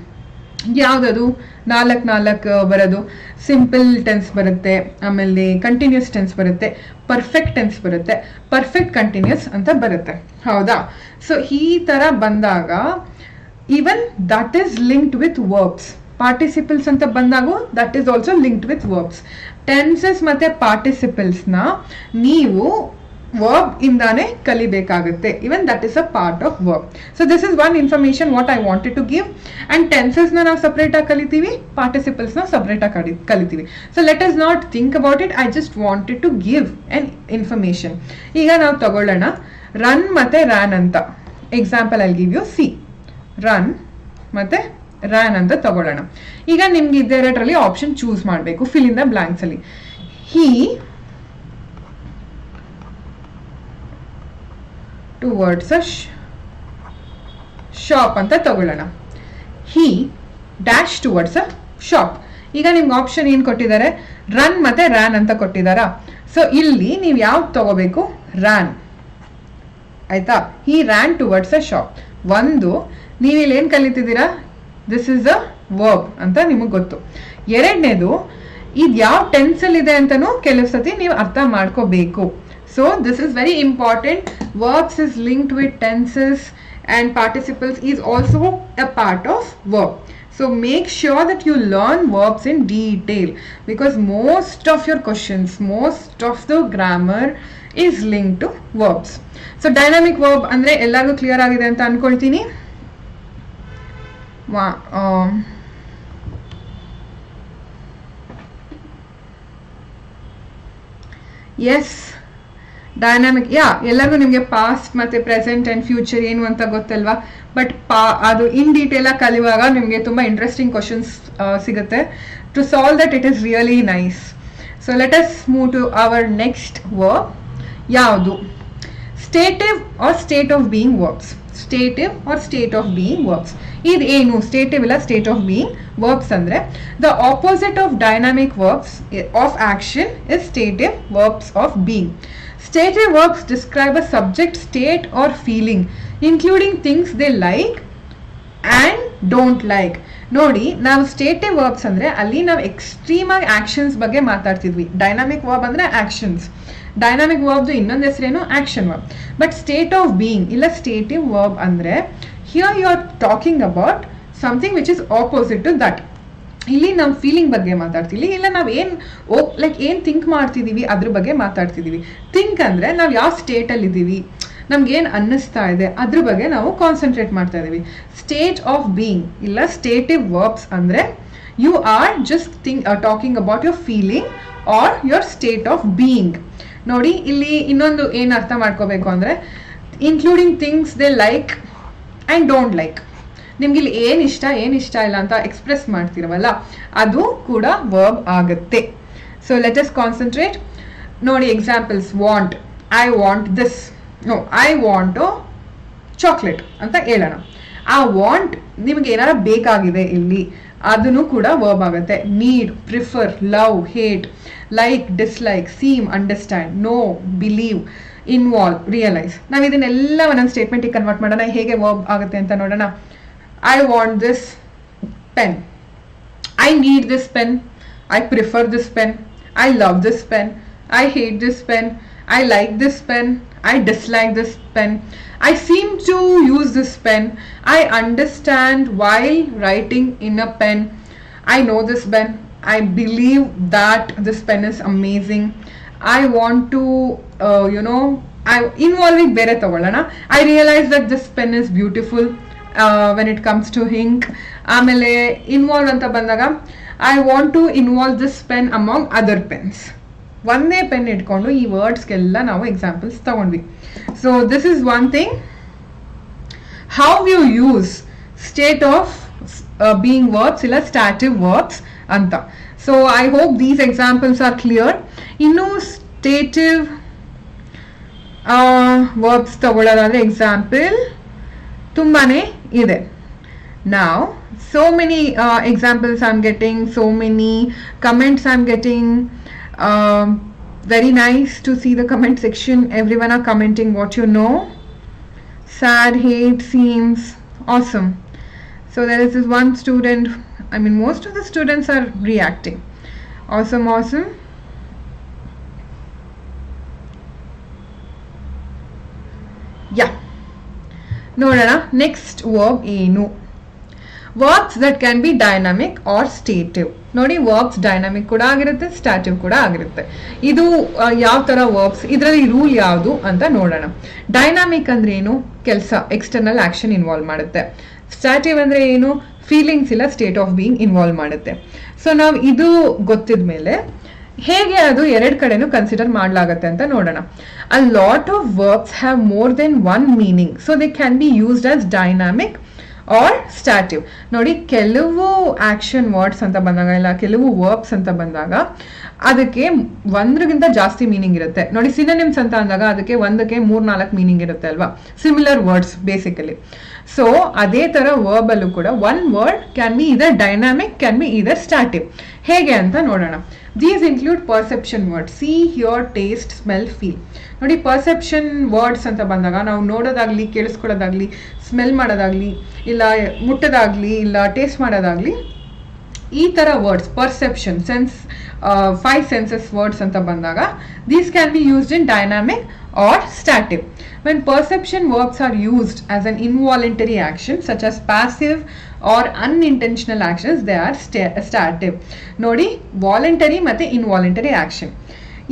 ಯಾವುದದು? ನಾಲ್ಕು ಬರೋದು ಸಿಂಪಲ್ ಟೆನ್ಸ್ ಬರುತ್ತೆ, ಆಮೇಲೆ ಕಂಟಿನ್ಯೂಸ್ ಟೆನ್ಸ್ ಬರುತ್ತೆ, ಪರ್ಫೆಕ್ಟ್ ಟೆನ್ಸ್ ಬರುತ್ತೆ, ಪರ್ಫೆಕ್ಟ್ ಕಂಟಿನ್ಯೂಸ್ ಅಂತ ಬರುತ್ತೆ. ಹೌದಾ? ಸೊ ಈ ತರ ಬಂದಾಗ even that is linked with verbs. Participles anta bandago that is also linked with verbs. Tenses matte participles na neevu verb indane kalibekagutte. Even that is a part of verb. So this is one information what I wanted to give. And tenses na ನಾವು separate ಆಗಿ ಕಲಿತೀವಿ, participles na separate ಆಗಿ ಕಲಿತೀವಿ. So let us not think about it. I just wanted to give an information. ಈಗ ನಾವು ತಗೊಳ್ಳೋಣ run ಮತ್ತೆ ran ಅಂತ. Example I'll give you. See, run ಮತ್ತೆ ರ್ಯಾನ್ ಅಂತ ತಗೊಳ್ಳೋಣ. ಈಗ ನಿಮ್ಗೆ ಇದೆರಡರಲ್ಲಿ ಆಪ್ಷನ್ ಚೂಸ್ ಮಾಡಬೇಕು, ಫಿಲ್ ಇನ್ ದ ಬ್ಲಾಂಕ್ಸ್ ಅಲ್ಲಿ. ಹಿ ಟುವರ್ಡ್ಸ್ ಅ ಶಾಪ್ ಅಂತ ತಗೊಳ್ಳೋಣ. ಹಿ ಡ್ಯಾಶ್ ಟುವರ್ಡ್ಸ್ ಅ ಶಾಪ್. ಈಗ ನಿಮ್ಗೆ ಆಪ್ಷನ್ ಏನ್ ಕೊಟ್ಟಿದ್ದಾರೆ? ರನ್ ಮತ್ತೆ ರ್ಯಾನ್ ಅಂತ ಕೊಟ್ಟಿದಾರಾ? ಸೊ ಇಲ್ಲಿ ನೀವು ಯಾವ್ದು ತಗೋಬೇಕು? ರ್ಯಾನ್. ಆಯ್ತಾ? ಹಿ ರ್ಯಾನ್ ಟುವರ್ಡ್ಸ್ ಅ ಶಾಪ್. ಒಂದು, ನೀವಿಲ್ಲಿ ಏನು ಕಲಿತಿದ್ದೀರಾ? ದಿಸ್ ಇಸ್ ಅ ವರ್ಬ್ ಅಂತ ನಿಮಗೆ ಗೊತ್ತು. ಎರಡನೇದು, ಇದು ಯಾವ ಟೆನ್ಸಲ್ಲಿ ಇದೆ ಅಂತಲೂ ಕೆಲವು ಸತಿ ನೀವು ಅರ್ಥ ಮಾಡ್ಕೋಬೇಕು. So this is very important. Verbs is linked with tenses and ಪಾರ್ಟಿಸಿಪಲ್ಸ್ is also a part of verb. So make sure that you learn verbs in detail, because most of your questions, most of the grammar is linked to verbs. So dynamic verb ಅಂದ್ರೆ ಎಲ್ಲರಿಗೂ clear ಆಗಿದೆ ಅಂತ ಅನ್ಕೊಳ್ತೀನಿ. S, dynamic, ಎಲ್ಲರಿಗೂ ನಿಮಗೆ past ಮತ್ತೆ present and future ಏನು ಅಂತ ಗೊತ್ತಲ್ವಾ? ಬಟ್ ಅದು ಇನ್ ಡೀಟೇಲ್ ಆಗಿ ಕಲಿಯುವಾಗ ನಿಮಗೆ ತುಂಬಾ ಇಂಟ್ರೆಸ್ಟಿಂಗ್ ಕ್ವಶನ್ಸ್ ಸಿಗುತ್ತೆ. To solve that it is really nice. So let us move to our next verb. ಯಾವುದು? Stative or state of being verbs. Stative or state of being verbs. ಇದೇನು stative ಇಲ್ಲ state of being. Verbs ಅಂದ್ರೆ the opposite of dynamic verbs of action is stative verbs of being. Stative verbs describe a subject state or feeling, including things they like and don't like. ನೋಡಿ, ನಾವು ಸ್ಟೇಟಿವ್ verbs ಅಂದ್ರೆ ಅಲ್ಲಿ ನಾವು extreme ಆಗಿ actions ಬಗ್ಗೆ ಮಾತಾಡ್ತಿದ್ವಿ. Dynamic verb ಅಂದ್ರೆ actions. Dynamic ವರ್ಬ್ದು ಇನ್ನೊಂದು ಹೆಸರೇನು action verb. But state of being ಇಲ್ಲ ಸ್ಟೇಟಿವ್ ವರ್ಬ್ ಅಂದ್ರೆ here you are talking about something which is opposite to that. ಇಲ್ಲಿ ನಾವು ಫೀಲಿಂಗ್ ಬಗ್ಗೆ ಮಾತಾಡ್ತೀವಿ, ಇಲ್ಲ ನಾವು ಏನು ಥಿಂಕ್ ಮಾಡ್ತಿದ್ದೀವಿ ಅದ್ರ ಬಗ್ಗೆ ಮಾತಾಡ್ತಿದ್ದೀವಿ. ಥಿಂಕ್ ಅಂದರೆ ನಾವು ಯಾವ ಸ್ಟೇಟಲ್ಲಿ ಇದ್ದೀವಿ, ನಮ್ಗೇನು ಅನ್ನಿಸ್ತಾ ಇದೆ ಅದ್ರ ಬಗ್ಗೆ ನಾವು ಕಾನ್ಸಂಟ್ರೇಟ್ ಮಾಡ್ತಾ ಇದ್ದೀವಿ. ಸ್ಟೇಟ್ ಆಫ್ ಬೀಯಿಂಗ್ ಇಲ್ಲ ಸ್ಟೇಟಿವ್ ವರ್ಬ್ಸ್ ಅಂದರೆ you are just talking about your feeling or your state of being. ನೋಡಿ, ಇಲ್ಲಿ ಇನ್ನೊಂದು ಏನು ಅರ್ಥ ಮಾಡ್ಕೋಬೇಕು ಅಂದರೆ including things they like and don't like. ನಿಮ್ಗೆ ಇಲ್ಲಿ ಏನು ಇಷ್ಟ ಇಲ್ಲ ಅಂತ ಎಕ್ಸ್ಪ್ರೆಸ್ ಮಾಡ್ತಿರವಲ್ಲ, ಅದು ಕೂಡ ವರ್ಬ್ ಆಗುತ್ತೆ. So let us concentrate. ನೋಡಿ examples. Want, I want this, no I want chocolate ಅಂತ ಹೇಳೋಣ. ಆ ವಾಂಟ್ ನಿಮ್ಗೆ ಏನಾರ ಬೇಕಾಗಿದೆ ಇಲ್ಲಿ, ಅದನ್ನು ಕೂಡ ವರ್ಬ್ ಆಗುತ್ತೆ. Need, prefer, love, hate, like, dislike, seem, understand, know, believe, involve, realise. ನಾವು ಇದನ್ನೆಲ್ಲ ಒಂದೊಂದು ಸ್ಟೇಟ್ಮೆಂಟಿಗೆ ಕನ್ವರ್ಟ್ ಮಾಡೋಣ, ಹೇಗೆ ವರ್ಬ್ ಆಗುತ್ತೆ ಅಂತ ನೋಡೋಣ. I want this pen. I need this pen. I prefer this pen. I love this pen. I hate this pen. I like this pen. I dislike this pen. I seem to use this pen. I understand while writing in a pen. I know this pen. I believe that this pen is amazing. I want to, involving ಬೇರೆ ತಗೊಳ್ಳೋಣ. I realize that this pen is beautiful. When it comes to ink. ಆಮೇಲೆ involve ಅಂತ ಬಂದಾಗ I want to involve this pen among other pens. ಒಂದೇ pen ಇಟ್ಕೊಂಡು ಈ ವರ್ಡ್ಸ್ಗೆಲ್ಲ ನಾವು ಎಕ್ಸಾಂಪಲ್ಸ್ ತಗೊಂಡ್ವಿ. So this is one thing how you use state of being verbs ಇಲ್ಲ ಸ್ಟಾಟಿವ್ ವರ್ಬ್ಸ್ ಅಂತ. So I hope these examples are clear. ಇನ್ನು stative verbs ತಗೊಳ್ಳೋದಾದ್ರೆ example ತುಂಬಾನೇ ಇದೆ. Now so many examples I'm getting, so many comments I'm getting. Very nice to see the comment section. Everyone are commenting what you know. Sad, hate, seems, awesome. So there is this one student, I mean most of the students are reacting. Awesome. Yeah, ನೋಡೋಣ next verb ಏನು. Verbs that can be dynamic or stative. ನೋಡಿ, verbs dynamic ಕೂಡ ಆಗಿರುತ್ತೆ, ಸ್ಟಾಟಿವ್ ಕೂಡ ಆಗಿರುತ್ತೆ. ಇದು ಯಾವ ತರ ವರ್ಬ್ಸ್, ಇದರಲ್ಲಿ ರೂಲ್ ಯಾವುದು ಅಂತ ನೋಡೋಣ. ಡೈನಾಮಿಕ್ ಅಂದ್ರೆ ಏನು, ಕೆಲಸ ಎಕ್ಸ್ಟರ್ನಲ್ ಆಕ್ಷನ್ ಇನ್ವಾಲ್ವ್ ಮಾಡುತ್ತೆ. ಸ್ಟಾಟಿವ್ ಅಂದ್ರೆ ಏನು, ಫೀಲಿಂಗ್ಸ್ ಇಲ್ಲ ಸ್ಟೇಟ್ ಆಫ್ ಬೀಯಿಂಗ್ ಇನ್ವಾಲ್ವ್ ಮಾಡುತ್ತೆ. ಸೊ ನಾವು ಇದು ಗೊತ್ತಿದ್ಮೇಲೆ ಹೇಗೆ ಅದು ಎರಡು ಕಡೆನೂ ಕನ್ಸಿಡರ್ ಮಾಡಲಾಗತ್ತೆ ಅಂತ ನೋಡೋಣ. A lot of verbs have more than one meaning, so they can be used as dynamic or stative. ನೋಡಿ, ಕೆಲವು ಆಕ್ಷನ್ ವರ್ಡ್ಸ್ ಅಂತ ಬಂದಾಗ ಇಲ್ಲ ಕೆಲವು ವರ್ಬ್ಸ್ ಅಂತ ಬಂದಾಗ ಅದಕ್ಕೆ ಒಂದ್ರಿಗಿಂತ ಜಾಸ್ತಿ ಮೀನಿಂಗ್ ಇರುತ್ತೆ. ನೋಡಿ, ಸಿನೋನಿಮ್ಸ್ ಅಂತ ಅಂದಾಗ ಅದಕ್ಕೆ ಒಂದಕ್ಕೆ 3-4 ಮೀನಿಂಗ್ ಇರುತ್ತೆ ಅಲ್ವಾ, ಸಿಮಿಲರ್ ವರ್ಡ್ಸ್ ಬೇಸಿಕಲಿ. ಸೊ ಅದೇ ತರ ವರ್ಬ್ ಅಲ್ಲೂ ಕೂಡ ಒನ್ ವರ್ಡ್ ಕ್ಯಾನ್ ಬಿ ಇದರ್ ಡೈನಾಮಿಕ್, ಕ್ಯಾನ್ ಬಿ ಇದರ್ ಸ್ಟಾಟಿವ್. ಹೇಗೆ ಅಂತ ನೋಡೋಣ. These include perception words: see, hear, taste, smell, feel. ನೋಡಿ, ಪರ್ಸೆಪ್ಷನ್ ವರ್ಡ್ಸ್ ಅಂತ ಬಂದಾಗ ನಾವು ನೋಡೋದಾಗ್ಲಿ, ಕೇಳಿಸ್ಕೊಳ್ಳೋದಾಗ್ಲಿ, ಸ್ಮೆಲ್ ಮಾಡೋದಾಗ್ಲಿ, ಇಲ್ಲ ಮುಟ್ಟೋದಾಗ್ಲಿ, ಇಲ್ಲ ಟೇಸ್ಟ್ ಮಾಡೋದಾಗ್ಲಿ, ಈ ತರ words perception sense 5 senses words ಅಂತ ಬಂದಾಗ these can be used in dynamic or stative. When perception verbs are used as an involuntary action such as passive or unintentional actions, they are stative. ನೋಡಿ, voluntary ಮತ್ತೆ involuntary action,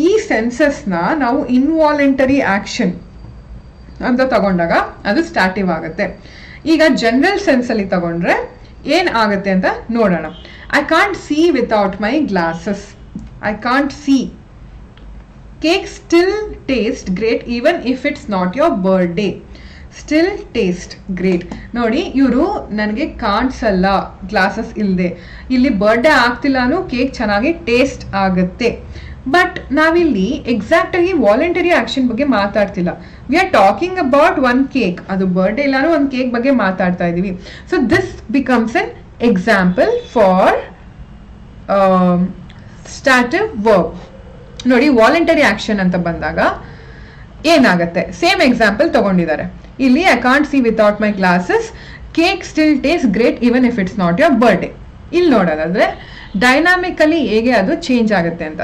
ಈ ಸೆನ್ಸಸ್ನ ನಾವು involuntary action ಅಂತ ತಗೊಂಡಾಗ ಅದು stative ಆಗುತ್ತೆ. ಈಗ general sense ಅಲ್ಲಿ ತಗೊಂಡ್ರೆ ಏನ್ ಆಗುತ್ತೆ ಅಂತ ನೋಡೋಣ. I can't see without my glasses. I can't C. Cake still tastes great even if it's not your birthday. Still taste great. ನೋಡಿ, ಇವರು ನನಗೆ ಕಾಣಿಸಲ್ಲ ಗ್ಲಾಸಸ್ ಇಲ್ಲದೆ, ಇಲ್ಲಿ ಬರ್ಡೇ ಆಗ್ತಿಲ್ಲಾನು ಕೇಕ್ ಚೆನ್ನಾಗಿ ಟೇಸ್ಟ್ ಆಗುತ್ತೆ. ಬಟ್ ನಾವಿಲ್ಲಿ ಎಕ್ಸಾಕ್ಟ್ ಆಗಿ ವಾಲಂಟರಿ ಆಕ್ಷನ್ ಬಗ್ಗೆ ಮಾತಾಡ್ತಿಲ್ಲ. We are talking about one cake, ಅದು ಬರ್ಡೇ ಇಲ್ಲಾನು ಒಂದು ಕೇಕ್ ಬಗ್ಗೆ ಮಾತಾಡ್ತಾ ಇದೀವಿ. So this becomes an example for stative verb. ನೋಡಿ, ವಾಲಂಟರಿ ಆಕ್ಷನ್ ಅಂತ ಬಂದಾಗ ಏನಾಗುತ್ತೆ, ಸೇಮ್ ಎಕ್ಸಾಂಪಲ್ ತಗೊಂಡಿದ್ದಾರೆ ಇಲ್ಲಿ. I can't see without my glasses, cake still taste great even if it's not your birthday. ಇಲ್ಲಿ ನೋಡೋದಾದ್ರೆ ಡೈನಾಮಿಕಲಿ ಹೇಗೆ ಅದು ಚೇಂಜ್ ಆಗುತ್ತೆ ಅಂತ.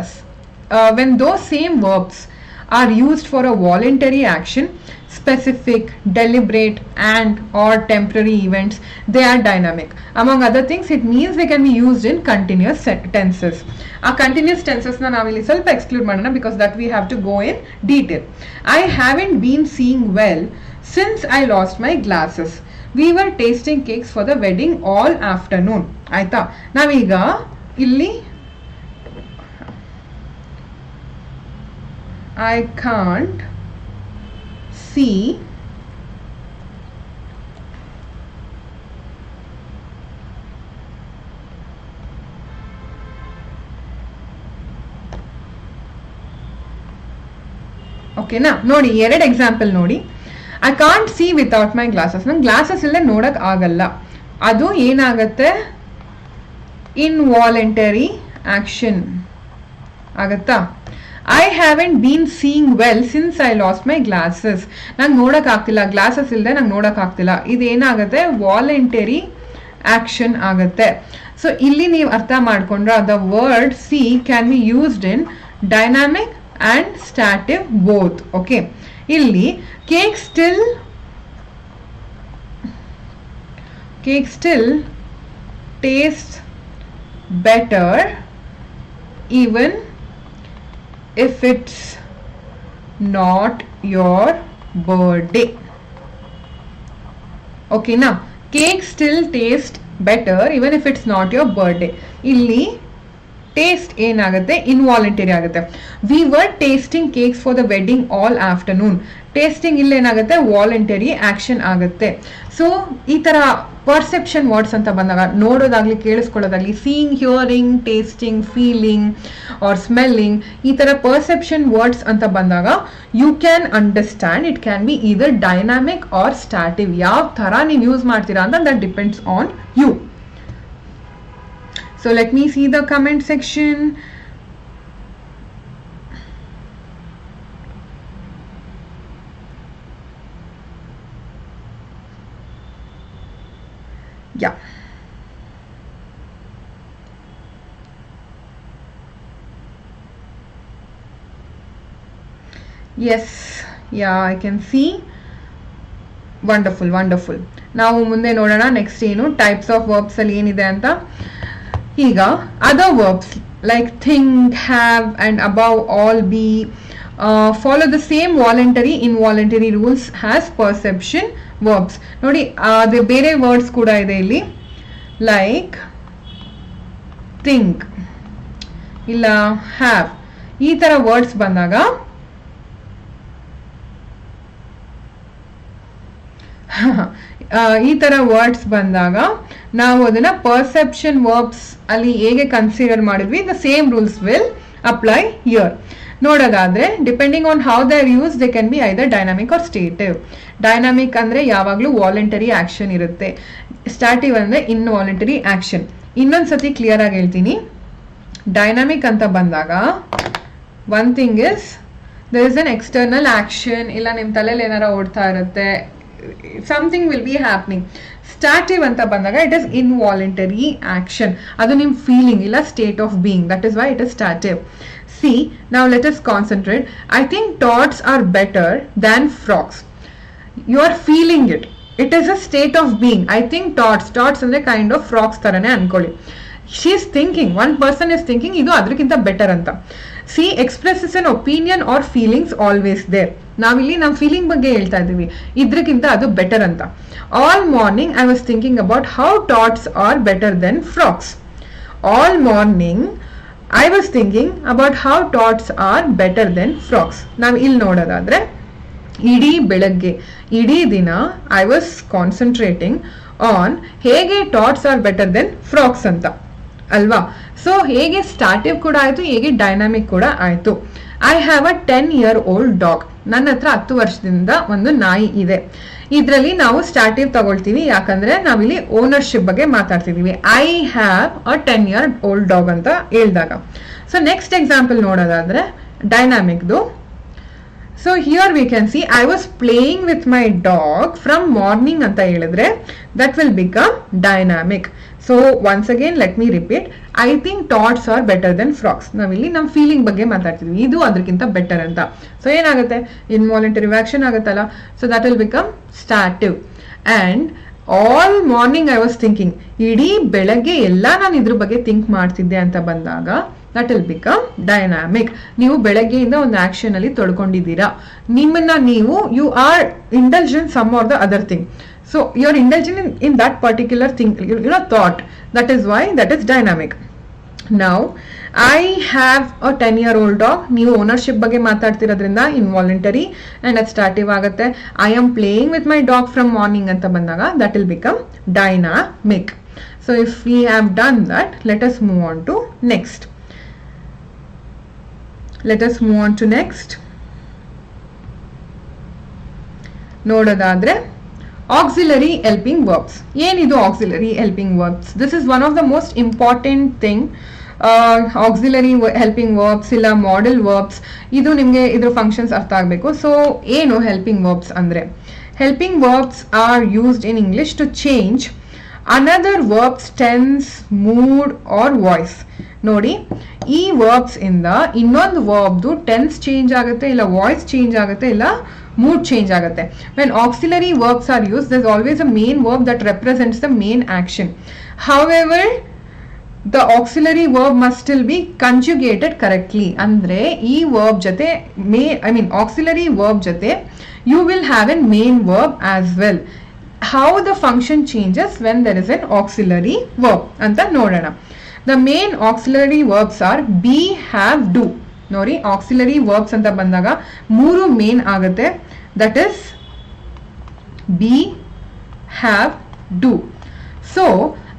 When those same verbs are used for a voluntary action, specific, deliberate and or temporary events, they are dynamic. Among other things, it means they can be used in continuous tenses. A continuous tenses na navilli ಸ್ವಲ್ಪ exclude ಮಾಡೋಣ because that we have to go in detail. I haven't been seeing well since I lost my glasses. We were tasting cakes for the wedding all afternoon. ಆಯ್ತಾ, ನಾವೀಗ ಇಲ್ಲಿ I can't see ಓಕೆನಾ. ನೋಡಿ, ಎರಡು example ನೋಡಿ. I can't see without my glasses, ನಂಗೆ glasses ಇಲ್ಲದೆ ನೋಡಕ್ ಆಗಲ್ಲ. ಅದು ಏನಾಗತ್ತೆ, ಇನ್ವಾಲಂಟರಿ ಆಕ್ಷನ್ ಆಗತ್ತಾ. I haven't been seeing well since I lost my glasses, ನಂಗೆ ನೋಡಕ್ ಆಗ್ತಿಲ್ಲ, ಗ್ಲಾಸಸ್ ಇಲ್ಲದೆ ನಂಗೆ ನೋಡಕ್ ಆಗ್ತಿಲ್ಲ. ಇದೇನಾಗುತ್ತೆ, ವಾಲಂಟರಿ ಆಕ್ಷನ್ ಆಗುತ್ತೆ. ಸೊ ಇಲ್ಲಿ ನೀವು ಅರ್ಥ ಮಾಡ್ಕೊಂಡ್ರೆ the word see can be used in dynamic and stative both. Okay, ಇಲ್ಲಿ cake still taste better even if it's not your birthday. Okay na, cake still taste better even if it's not your birthday. Illi taste ಏನಾಗುತ್ತೆ, involuntary ಆಗುತ್ತೆ. We were tasting cakes for the wedding all afternoon. Tasting ಇಲ್ಲಿ ಏನಾಗುತ್ತೆ, voluntary action ಆಗುತ್ತೆ. So ಈ ತರ perception words ಅಂತ ಬಂದಾಗ, ನೋಡೋದಾಗ್ಲಿ ಕೇಳಿಸ್ಕೊಳ್ಳೋದಾಗ್ಲಿ, seeing, hearing, tasting, feeling or smelling, ಈ ತರ ಪರ್ಸೆಪ್ಷನ್ ವರ್ಡ್ಸ್ ಅಂತ ಬಂದಾಗ you can understand it can be either dynamic or stative. ಯಾವ ತರ ನೀವು ಯೂಸ್ ಮಾಡ್ತೀರಾ ಅಂತ that depends on you. So let me see the comment section. Yeah. Yes, yeah, I can see. Wonderful, wonderful. ನಾವು ಮುಂದೆ ನೋಡೋಣ ನೆಕ್ಸ್ಟ್ ಏನು types of verbs ಅಲ್ಲಿ ಏನಿದೆ ಅಂತ. ಈಗ other verbs like think, have and above, all, B follow the same voluntary involuntary rules as perception verbs. ನೋಡಿ ಅದೇ ಬೇರೆ ವರ್ಡ್ಸ್ ಕೂಡ ಇದೆ ಇಲ್ಲಿ, ಲೈಕ್ ಥಿಂಕ್ ಇಲ್ಲ ಹ್ಯಾವ್, ಈ ತರ ವರ್ಡ್ಸ್ ಬಂದಾಗ ಈ ತರ ವರ್ಡ್ಸ್ ಬಂದಾಗ ನಾವು ಅದನ್ನ ಪರ್ಸೆಪ್ಷನ್ ವರ್ಬ್ಸ್ ಅಲ್ಲಿ ಹೇಗೆ ಕನ್ಸಿಡರ್ ಮಾಡಿದ್ವಿ, the same rules will apply here. ನೋಡೋದಾದ್ರೆ depending on how they are use they can be either dynamic or stative. Dynamic ಅಂದ್ರೆ ಯಾವಾಗ್ಲೂ ವಾಲಂಟರಿ ಆಕ್ಷನ್ ಇರುತ್ತೆ, ಸ್ಟಾಟಿವ್ ಅಂದ್ರೆ ಇನ್ವಾಲಂಟರಿ ಆಕ್ಷನ್. ಇನ್ನೊಂದ್ಸತಿ ಕ್ಲಿಯರ್ ಆಗಿ ಹೇಳ್ತೀನಿ, ಡೈನಾಮಿಕ್ ಅಂತ ಬಂದಾಗ one thing is there is an external action, ಇಲ್ಲ ನಿಮ್ ತಲೆಯಲ್ಲಿ ಏನಾರ ಓಡ್ತಾ ಇರುತ್ತೆ, something will be happening. Stative ಅಂತ ಬಂದಾಗ it is involuntary action, ಅದು ನಿಮ್ ಫೀಲಿಂಗ್ ಇಲ್ಲ state of being, that is why it is stative. See, now let us concentrate. I think torts are better than frocks. You are feeling it, it is a state of being. I think torts ಅಂದ್ರೆ kind of frocks ತರನೇ ಅನ್ಕೊಳ್ಳಿ. She is thinking, one person is thinking ಇದು ಅದಕ್ಕಿಂತ better ಅಂತ. See expresses an opinion or feelings always there. ನಾವಿಲ್ಲಿ ನಮ್ಮ feeling ಬಗ್ಗೆ ಹೇಳ್ತಾ ಇದ್ದೀವಿ, ಇದ್ರಕ್ಕಿಂತ ಅದು ಬೆಟರ್ ಅಂತ. All morning I was thinking about how tots are better than frocks. All morning I was thinking about how tots are better than frocks. ನಾವು ಇಲ್ಲಿ ನೋಡೋದಾದ್ರೆ ಇಡೀ ಬೆಳಗ್ಗೆ, ಇಡೀ ದಿನ ಐ ವಾಸ್ ಕಾನ್ಸಂಟ್ರೇಟಿಂಗ್ ಆನ್ ಹೇಗೆ tots are better than frocks ಅಂತ. ಅಲ್ವಾ? ಸೊ ಹೇಗೆ ಸ್ಟಾಟಿವ್ ಕೂಡ ಆಯ್ತು, ಹೇಗೆ ಡೈನಾಮಿಕ್ ಕೂಡ ಆಯ್ತು. I have a 10-year-old dog. ನನ್ನ ಹತ್ರ 10 ವರ್ಷದಿಂದ ಒಂದು ನಾಯಿ ಇದೆ. ಇದರಲ್ಲಿ ನಾವು ಸ್ಟಾಟಿವ್ ತಗೊಳ್ತೀವಿ, ಯಾಕಂದ್ರೆ ನಾವಿಲ್ಲಿ ಓನರ್ಶಿಪ್ ಬಗ್ಗೆ ಮಾತಾಡ್ತಿದೀವಿ. I have a 10-year-old dog ಅಂತ ಹೇಳಿದಾಗ. ಸೊ ನೆಕ್ಸ್ಟ್ ಎಕ್ಸಾಂಪಲ್ ನೋಡೋದಾದ್ರೆ ಡೈನಾಮಿಕ್ದು. So here we can see I was playing with my dog from morning ಅಂತ ಹೇಳಿದ್ರೆ that will become dynamic. So once again let me repeat, I think thoughts are better than frocks. ನಾವಿಲ್ಲಿ ನಮ್ಮ feeling ಬಗ್ಗೆ ಮಾತಾಡ್ತಿದ್ವಿ, ಇದು ಅದಕ್ಕಿಂತ better ಅಂತ. So ಏನಾಗುತ್ತೆ, ಇನ್ವಾಲಂಟರಿ ಆಕ್ಷನ್ ಆಗುತ್ತಲ್ಲ, so that will become stative. And all morning I was thinking, ಇಡೀ ಬೆಳಗ್ಗೆ ಎಲ್ಲ ನಾನು ಇದ್ರ ಬಗ್ಗೆ ಥಿಂಕ್ ಮಾಡ್ತಿದ್ದೆ ಅಂತ ಬಂದಾಗ ದಟ್ ವಿಲ್ ಬಿಕಮ್ ಡೈನಾಮಿಕ್. ನೀವು ಬೆಳಗ್ಗೆಯಿಂದ ಒಂದು ಆಕ್ಷನ್ ಅಲ್ಲಿ ತೊಡ್ಕೊಂಡಿದ್ದೀರಾ, ನಿಮ್ಮನ್ನ ನೀವು you are intelligent some or the other thing. So you are indulging in that particular thing, thought. That is why that is dynamic. Now I have a 10-year-old dog. ನೀವು ownership ಬಗ್ಗೆ ಮಾತಾಡ್ತಿರೋದ್ರಿಂದ involuntary and ಅದು stative ಆಗುತ್ತೆ. I am playing with my dog from morning ಅಂತ ಬಂದಾಗ that will become dynamic. So if we have done that, let us move on to next. ನೋಡೋದಾದ್ರೆ auxiliary helping verbs. ಏನಿದು auxiliary helping verbs? This is one of the most important thing. Auxiliary helping verbs ಇಲ್ಲ model verbs, ಇದು ನಿಮಗೆ ಇದ್ರ functions ಅರ್ಥ ಆಗಬೇಕು. ಸೊ ಏನು ಹೆಲ್ಪಿಂಗ್ ವರ್ಬ್ಸ್ ಅಂದ್ರೆ? Helping verbs are used in English to change another verb's tense, mood or voice. ನೋಡಿ, ಈ ವರ್ಬ್ಸ್ ಇಂದ ಇನ್ನೊಂದು ವರ್ಬ್ದು ಟೆನ್ಸ್ ಚೇಂಜ್ ಆಗುತ್ತೆ, ಇಲ್ಲ ವಾಯ್ಸ್ ಚೇಂಜ್ ಆಗುತ್ತೆ, ಇಲ್ಲ mood change ಆಗುತ್ತೆ. When auxiliary verbs are used, there's always a main verb that represents the main action. However, the auxiliary verb must still be conjugated correctly. ಅಂದ್ರೆ ಈ verb ಜೊತೆ auxiliary verb ಜೊತೆ you will have a main verb as well. How the function changes when there is an auxiliary verb ಅಂತ ನೋಡೋಣ. The main auxiliary verbs are be, have, do. ನೋಡಿ, auxiliary verbs ಅಂತ ಬಂದಾಗ 3 main ಆಗುತ್ತೆ. That is B, have, do. So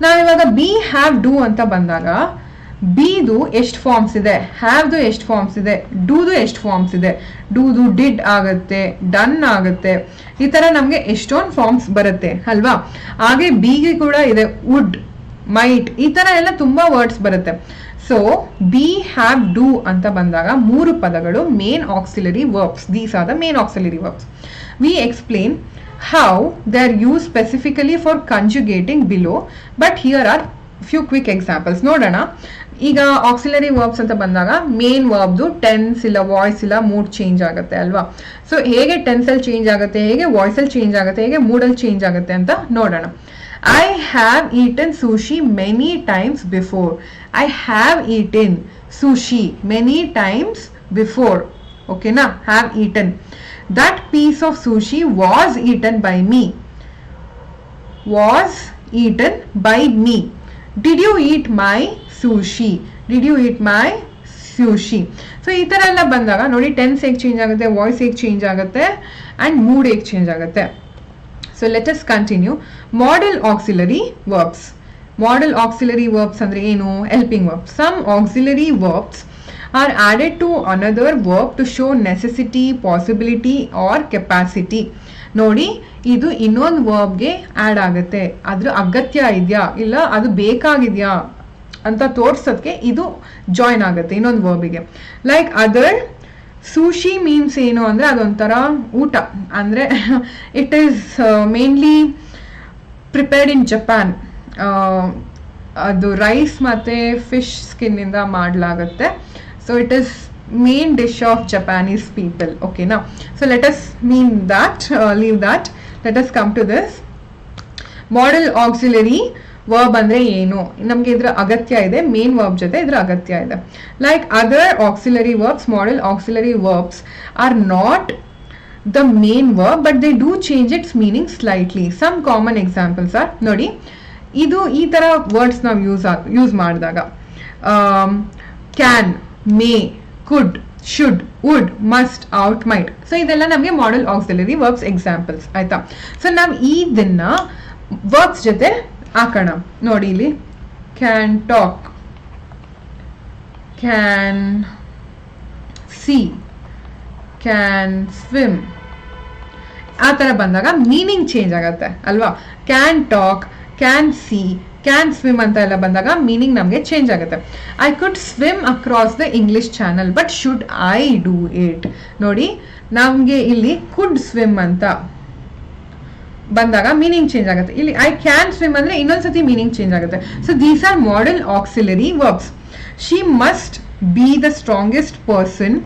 ನಾವಿವಾಗ B, have, do ಅಂತ ಬಂದಾಗ ಬಿದು ಎಷ್ಟು ಫಾರ್ಮ್ಸ್ ಇದೆ, ಹ್ಯಾವ್ದು ಎಷ್ಟು ಫಾರ್ಮ್ಸ್ ಇದೆ, ಡೂದು ಎಷ್ಟು ಫಾರ್ಮ್ಸ್ ಇದೆ. ಡೂದು ಡಿಡ್ ಆಗುತ್ತೆ, ಡನ್ ಆಗುತ್ತೆ, ಈ ತರ ನಮ್ಗೆ ಎಷ್ಟೊಂದು ಫಾರ್ಮ್ಸ್ ಬರುತ್ತೆ ಅಲ್ವಾ. ಹಾಗೆ ಬಿಗೆ ಕೂಡ ಇದೆ, ವುಡ್, ಮೈಟ್, ಈ ತರ ಎಲ್ಲ ತುಂಬಾ ವರ್ಡ್ಸ್ ಬರುತ್ತೆ. ಸೊ ಬಿ, ಹ್ಯಾವ್, ಡೂ ಅಂತ ಬಂದಾಗ 3 ಪದಗಳು main auxiliary verbs. These are the main auxiliary verbs. We explain how they are use specifically for conjugating below, but here are few quick examples. ನೋಡೋಣ. ಈಗ ಆಕ್ಸಿಲರಿ ವರ್ಬ್ಸ್ ಅಂತ ಬಂದಾಗ main ವರ್ಬ್ದು tense ಇಲ್ಲ voice ಇಲ್ಲ ಮೂಡ್ ಚೇಂಜ್ ಆಗುತ್ತೆ ಅಲ್ವಾ. So ಹೇಗೆ ಟೆನ್ಸ್ ಅಲ್ಲಿ ಚೇಂಜ್ ಆಗುತ್ತೆ, ಹೇಗೆ ವಾಯ್ಸ್ ಅಲ್ಲಿ ಚೇಂಜ್ ಆಗುತ್ತೆ, ಹೇಗೆ ಮೂಡ್ ಅಲ್ಲಿ ಚೇಂಜ್ ಆಗುತ್ತೆ ಅಂತ ನೋಡೋಣ. I have eaten sushi many times before. I have eaten sushi many times before. Okay na? Have eaten. That piece of sushi was eaten by me. Was eaten by me. Did you eat my sushi? Did you eat my sushi? So ಈ ತರ ಎಲ್ಲ ಬಂದಾಗ ನೋಡಿ, tense ಹೇಗೆ change ಆಗುತ್ತೆ, voice ಹೇಗೆ change ಆಗುತ್ತೆ, and mood ಹೇಗೆ ಚೇಂಜ್ ಆಗುತ್ತೆ. So let us continue. Model auxiliary verbs. Model auxiliary verbs andre enu? Helping verbs. Some auxiliary verbs are added to another verb to show necessity, possibility or capacity. ನೋಡಿ, ಇದು ಇನ್ನೊಂದು ವರ್ಬ್ಗೆ add ಆಗುತ್ತೆ, ಅದ್ರ ಅಗತ್ಯ ಇದೆಯಾ ಇಲ್ಲ ಅದು ಬೇಕಾಗಿದೆಯಾ ಅಂತ ತೋರ್ಸೋದಕ್ಕೆ ಇದು ಜಾಯಿನ್ ಆಗುತ್ತೆ ಇನ್ನೊಂದು ವರ್ಬಿಗೆ. ಲೈಕ್ ಅದರ್ ಸೂಶಿ ಮೀನ್ಸ್ ಏನು ಅಂದರೆ ಅದೊಂಥರ ಊಟ ಅಂದರೆ it is mainly prepared in Japan. ಅದು ರೈಸ್ ಮತ್ತು ಫಿಶ್ ಸ್ಕಿನ್ನಿಂದ ಮಾಡಲಾಗುತ್ತೆ. So it is main dish of Japanese people. ಓಕೆನಾ? So let us leave that. Let us come to this. Modal auxiliary verb ಅಂದ್ರೆ ಏನು? ನಮ್ಗೆ ಇದ್ರ ಅಗತ್ಯ ಇದೆ, ಮೇನ್ ವರ್ಬ್ ಜೊತೆ ಇದ್ರ ಅಗತ್ಯ ಇದೆ. Like other auxiliary verbs, modal auxiliary verbs are not the main verb, but they do change its meaning slightly. Some common examples are, ನೋಡಿ, ಇದು ಈ ತರ ವರ್ಡ್ಸ್ ನಾವು ಯೂಸ್ ಮಾಡಿದಾಗ can, may, could, should, would, must, ought, might. So ಇದೆಲ್ಲ ನಮಗೆ modal auxiliary verbs examples. ಆಯ್ತಾ? So ನಾವು ಇದನ್ನ ವರ್ಬ್ಸ್ ಜೊತೆ ಹಾಕೋಣ. ನೋಡಿ, ಇಲ್ಲಿ can talk, can see, can swim. ಆ ಥರ ಬಂದಾಗ ಮೀನಿಂಗ್ ಚೇಂಜ್ ಆಗುತ್ತೆ ಅಲ್ವಾ. Can talk, can see, can swim ಅಂತ ಎಲ್ಲ ಬಂದಾಗ ಮೀನಿಂಗ್ ನಮಗೆ ಚೇಂಜ್ ಆಗುತ್ತೆ. I could swim across the English channel but should I do it. ನೋಡಿ ನಮಗೆ ಇಲ್ಲಿ ಕುಡ್ ಸ್ವಿಮ್ ಅಂತ ಬಂದಾಗ ಮೀನಿಂಗ್ ಚೇಂಜ್ ಆಗುತ್ತೆ. ಇಲ್ಲಿ ಐ ಕ್ಯಾನ್ ಸ್ವಿಮ್ ಅಂದ್ರೆ ಇನ್ನೊಂದ್ಸತಿ ಮೀನಿಂಗ್ ಚೇಂಜ್ ಆಗುತ್ತೆ. So these are model auxiliary verbs. She must be the strongest person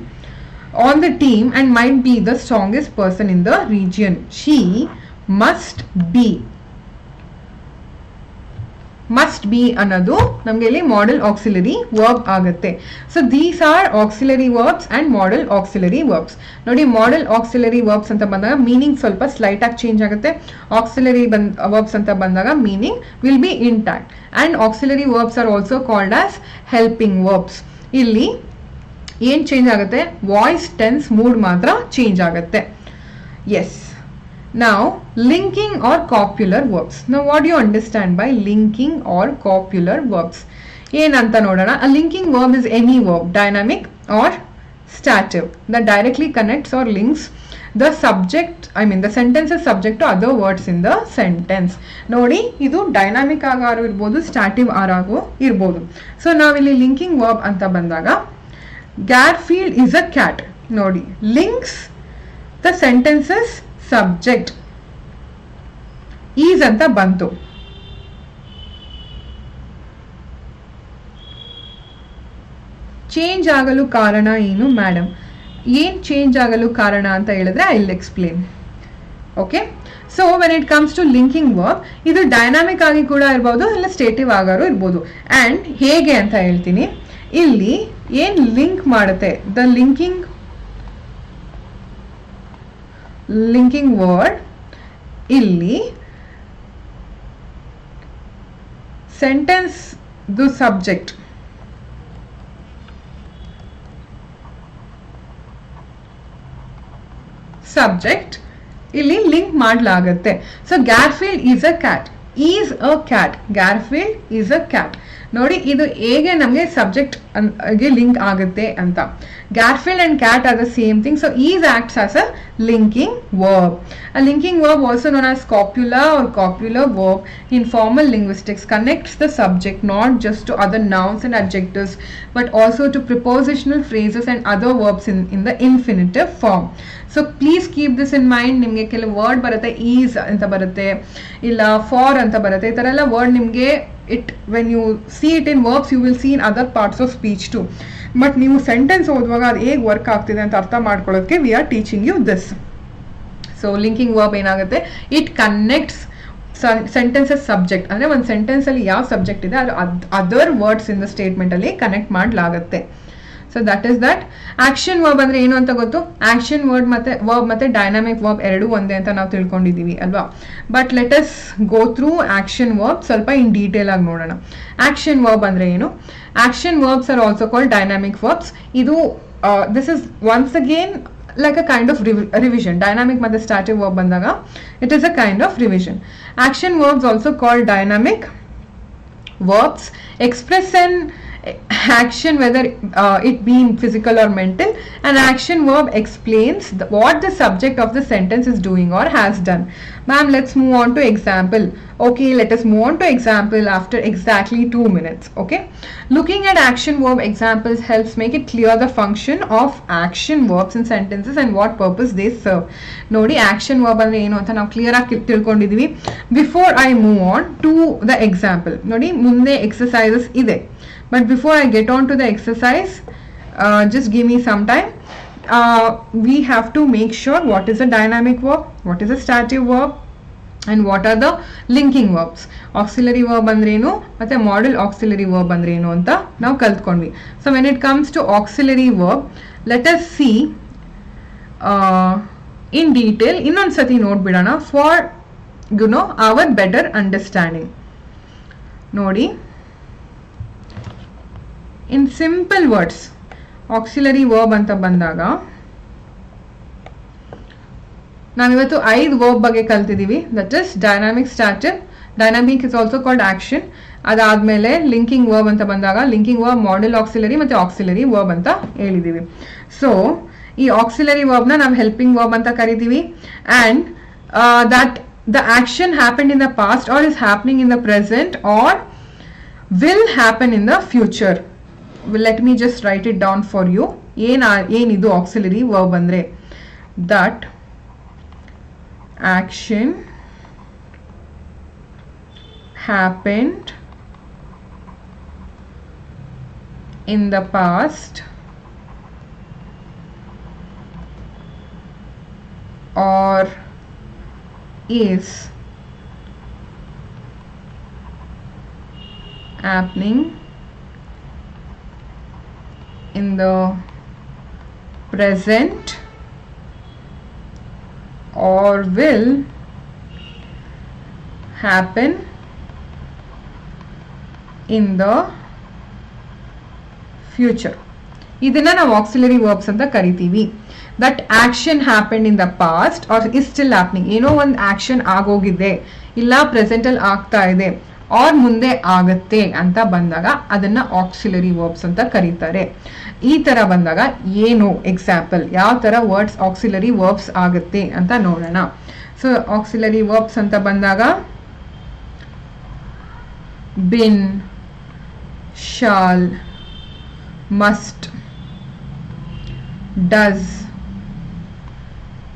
on the team and might be the strongest person in the region. She must be ಅನ್ನೋದು ನಮಗೆ ಇಲ್ಲಿ model auxiliary verb ಆಗುತ್ತೆ. So these are auxiliary verbs and model auxiliary verbs. ನೋಡಿ model auxiliary verbs ಅಂತ ಬಂದಾಗ meaning ಸ್ವಲ್ಪ slight ಆಗಿ change ಆಗುತ್ತೆ. ಆಕ್ಸಿಲರಿ ವರ್ಬ್ಸ್ ಅಂತ ಬಂದಾಗ meaning will be intact. And auxiliary verbs are also called as helping verbs. ಇಲ್ಲಿ ಏನು ಚೇಂಜ್ ಆಗುತ್ತೆ, ವಾಯ್ಸ್ ಟೆನ್ಸ್ ಮೂಡ್ ಮಾತ್ರ ಚೇಂಜ್ ಆಗುತ್ತೆ. S. Now linking or copular verbs. Now what do you understand by linking or copular verbs? ಏನಂತ ನೋಡೋಣ. A linking verb is any verb, dynamic or stative, that directly connects or links the subject, the sentence's subject to other words in the sentence. ನೋಡಿ ಇದು dynamic ಆಗಾರು ಇರ್ಬೋದು, ಸ್ಟಾಟಿವ್ ಆರಾಗೂ ಇರ್ಬೋದು. So ನಾವಿಲ್ಲಿ linking verb ಅಂತ ಬಂದಾಗ Garfield is a cat. ನೋಡಿ links the sentence's subject is ಅಂತ ಬಂತು. ಚೇಂಜ್ ಆಗಲು ಕಾರಣ ಏನು ಮೇಡಮ್? ಏನ್ ಚೇಂಜ್ ಆಗಲು ಕಾರಣ ಅಂತ ಹೇಳಿದ್ರೆ I will explain. Okay. So when it comes to linking verb, ಇದು ಡೈನಾಮಿಕ್ ಆಗಿ ಕೂಡ ಇರ್ಬೋದು, ಇಲ್ಲ ಸ್ಟೇಟಿವ್ ಆಗಾರು ಇರ್ಬೋದು. ಅಂಡ್ ಹೇಗೆ ಅಂತ ಹೇಳ್ತೀನಿ. ಇಲ್ಲಿ ಏನ್ ಲಿಂಕ್ ಮಾಡುತ್ತೆ, ದ ಲಿಂಕಿಂಗ್ ವರ್ಡ್ ಇಲ್ಲಿ ಸೆಂಟೆನ್ಸ್ ದು ಸಬ್ಜೆಕ್ಟ್ ಇಲ್ಲಿ ಲಿಂಕ್ ಮಾಡಲಾಗುತ್ತೆ. So Garfield is a cat, is a cat, Garfield is a cat. ನೋಡಿ ಇದು ಹೇಗೆ ನಮಗೆ ಸಬ್ಜೆಕ್ಟ್ ಗೆ ಲಿಂಕ್ ಆಗುತ್ತೆ ಅಂತ. Garfield and cat are the same thing. So is acts as a linking verb. A linking verb, also known as copula or copular verb in formal linguistics, connects the subject not just to other nouns and adjectives but also to prepositional phrases and other verbs in the infinitive form. So please keep this in mind. ನಿಮಗೆ ಕೆಲವು word ಬರುತ್ತೆ, is ಅಂತ ಬರುತ್ತೆ, ಇಲ್ಲ for ಅಂತ ಬರುತ್ತೆ. ಈ ಥರ ಎಲ್ಲ ವರ್ಡ್ ನಿಮಗೆ when you see it in verbs, you will see in other parts of speech too. But ನೀವು ಸೆಂಟೆನ್ಸ್ ಓದುವಾಗ ಅದು ಹೇಗೆ ವರ್ಕ್ ಆಗ್ತಿದೆ ಅಂತ ಅರ್ಥ ಮಾಡ್ಕೊಳ್ಳೋದಕ್ಕೆ we are teaching you this. So linking verb ಏನಾಗುತ್ತೆ, ಇಟ್ ಕನೆಕ್ಟ್ಸ್ ಸೆಂಟೆನ್ಸಸ್ ಸಬ್ಜೆಕ್ಟ್. ಅಂದರೆ ಒಂದು ಸೆಂಟೆನ್ಸಲ್ಲಿ ಯಾವ ಸಬ್ಜೆಕ್ಟ್ ಇದೆ ಅದು ಅದರ್ ವರ್ಡ್ಸ್ ಇನ್ ದ ಸ್ಟೇಟ್ಮೆಂಟಲ್ಲಿ ಕನೆಕ್ಟ್ ಮಾಡಲಾಗುತ್ತೆ. So that is that. Action verb ಅಂದರೆ ಏನು ಅಂತ ಗೊತ್ತು. ಆಕ್ಷನ್ ವರ್ಡ್ ಮತ್ತು ಡೈನಾಮಿಕ್ ವರ್ಬ್ ಎರಡೂ ಒಂದೇ ಅಂತ ನಾವು ತಿಳ್ಕೊಂಡಿದ್ದೀವಿ ಅಲ್ವಾ. But let us go through action verb ಸ್ವಲ್ಪ ಇನ್ ಡೀಟೇಲ್ ಆಗಿ ನೋಡೋಣ. ಆಕ್ಷನ್ ವರ್ಬ್ ಅಂದರೆ ಏನು? Action verbs are also called dynamic verbs. This is once again like a kind of revision. Dynamic ಮತ್ತು static verb ಬಂದಾಗ it is a kind of revision. Action verbs also called dynamic verbs express an action, whether it be physical or mental. An action verb explains what the subject of the sentence is doing or has done. Ma'am, let's move on to example. Okay, let us move on to example after exactly 2 minutes. Okay, looking at action verb examples helps make it clear the function of action verbs in sentences and what purpose they serve. Nodi action verb andre enu anta ನಾವು clear ಆಗಿ ತಿಳ್ಕೊಂಡಿದೀವಿ. Before I move on to the example, ನೋಡಿ ಮುಂದೆ exercises ಇದೆ. But before I get on to the exercise, just give me some time. We have to make sure what is a dynamic verb, what is a static verb, and what are the linking verbs. Auxiliary verb ಅಂದ್ರೇನು ಮತ್ತೆ model auxiliary verb ಅಂದ್ರೇನು ಅಂತ ನಾವು ಕಲ್ತ್ಕೊಂಡ್ವಿ. So when it comes to auxiliary verb, let us see in detail. ಇನ್ನೊಂದು ಸತಿ ನೋಡ್ಬಿಡೋಣ for our better understanding. ನೋಡಿ, in simple words, auxiliary verb ಅಂತ ಬಂದಾಗ ನಾವಿವತ್ತು 5 ವರ್ಬ್ ಬಗ್ಗೆ ಕಲ್ತಿದ್ದೀವಿ. That is dynamic, static. Dynamic is also called action, ಅದಾದಮೇಲೆ linking verb ಅಂತ ಬಂದಾಗ ಲಿಂಕಿಂಗ್ ವರ್ಬ್ ಮಾಡಲ್ ಆಕ್ಸಿಲರಿ ಮತ್ತು ಆಕ್ಸಿಲರಿ ವರ್ಬ್ ಅಂತ ಹೇಳಿದ್ದೀವಿ. ಸೊ ಈ ಆಕ್ಸಿಲರಿ ವರ್ಬ್ನ ನಾವು ಹೆಲ್ಪಿಂಗ್ ವರ್ಬ್ ಅಂತ ಕರಿತೀವಿ. And that the action happen in the past or is happening in the present or will happen in the future. Let me just write it down for you. ಏನಿದು auxiliary verb ಅಂದರೆ that action happened in the past or is happening in the present or will happen in the future. ಇದನ್ನ ನಾವು auxiliary verbs ಅಂತ ಕರಿತೀವಿ. That action happen in the past or is still happening. ಏನೋ ಒಂದು action ಆಗೋಗಿದೆ, ಇಲ್ಲ ಪ್ರೆಸೆಂಟಲ್ಲಿ ಆಗ್ತಾ ಇದೆ, ಆರ್ ಮುಂದೆ ಆಗತ್ತೆ ಅಂತ ಬಂದಾಗ ಅದನ್ನ ಆಕ್ಸಿಲರಿ ವರ್ಬ್ಸ್ ಅಂತ ಕರೀತಾರೆ. ಈ ತರ ಬಂದಾಗ ಏನು ಎಕ್ಸಾಂಪಲ್, ಯಾವ ತರ ವರ್ಡ್ಸ್ ಆಕ್ಸಿಲರಿ ವರ್ಬ್ಸ್ ಆಗುತ್ತೆ ಅಂತ ನೋಡೋಣ. ಸೊ ಆಕ್ಸಿಲರಿ ವರ್ಬ್ಸ್ ಅಂತ ಬಂದಾಗ been, shall, must, does,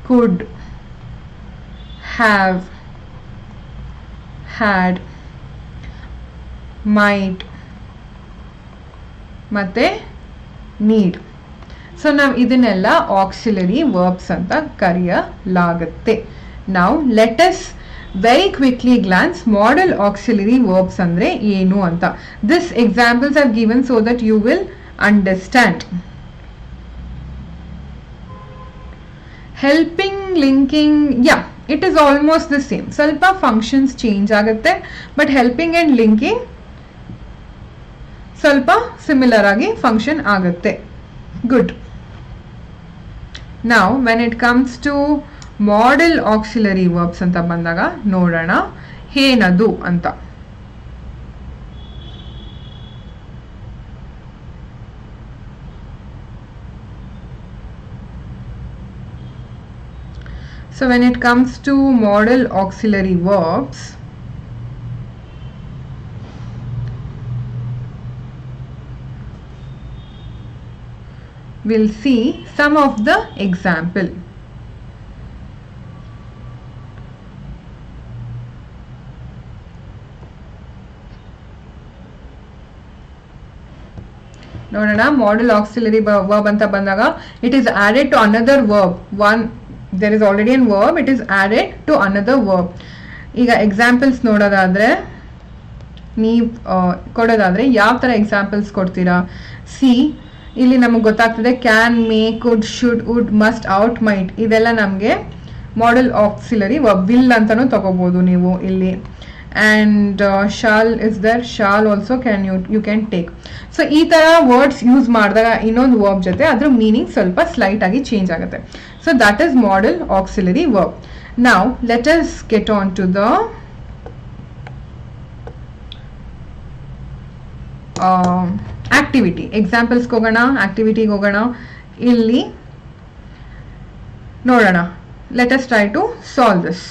could, have, had, might ಮತ್ತೆ need. ಸೊ ನಾವು ಇದನ್ನೆಲ್ಲ ಆಕ್ಸಿಲರಿ ವರ್ಬ್ಸ್ ಅಂತ ಕರೆಯಲಾಗುತ್ತೆ. ನಾವು let us very quickly glance model auxiliary verbs andre ಏನು ಅಂತ. This examples are given so that you will understand. Helping, linking, yeah, it is almost the same. ಸ್ವಲ್ಪ functions change ಆಗುತ್ತೆ, but helping and linking ಸ್ವಲ್ಪ similar ಆಗಿ function ಆಗುತ್ತೆ. Good. Now when it comes to model auxiliary verbs ಅಂತ ಬಂದಾಗ ನೋಡೋಣ ಏನದು ಅಂತ. So when it comes to model auxiliary verbs, we'll see some of the example. ನೋಡೋಣ ಮಾಡಲ್ ಆಕ್ಸಿಲರಿ ವರ್ಬ್ ಅಂತ ಬಂದಾಗ it is added to another verb. There is already an verb, it is added to another verb. ಈಗ examples ನೋಡೋದಾದ್ರೆ ನೀವು ಕೊಡೋದಾದ್ರೆ ಯಾವ ಥರ examples ಕೊಡ್ತೀರಾ? C, ಇಲ್ಲಿ ನಮಗೆ ಗೊತ್ತಾಗ್ತದೆ can, may, could, should, would, must, ought, might ಇದೆಲ್ಲ ನಮಗೆ ಮಾಡಲ್ ಆಕ್ಸಿಲರಿ ವರ್ಬ್. ವಿಲ್ ಅಂತಾನೂ ತಗೋಬೋದು ನೀವು ಇಲ್ಲಿ. And shall is there, shall also you can take. So ಈ ತರ ವರ್ಡ್ಸ್ ಯೂಸ್ ಮಾಡಿದಾಗ ಇನ್ನೊಂದು ವರ್ಬ್ ಜೊತೆ ಅದ್ರ ಮೀನಿಂಗ್ ಸ್ವಲ್ಪ ಸ್ಲೈಟ್ ಆಗಿ ಚೇಂಜ್ ಆಗುತ್ತೆ. So that is modal auxiliary verb. Now let us get on to the activity. ಎಕ್ಸಾಂಪಲ್ಸ್ಗೆ ಹೋಗೋಣ, ಆಕ್ಟಿವಿಟಿಗೆ ಹೋಗೋಣ. ಇಲ್ಲಿ ನೋಡೋಣ. Let us try to solve this.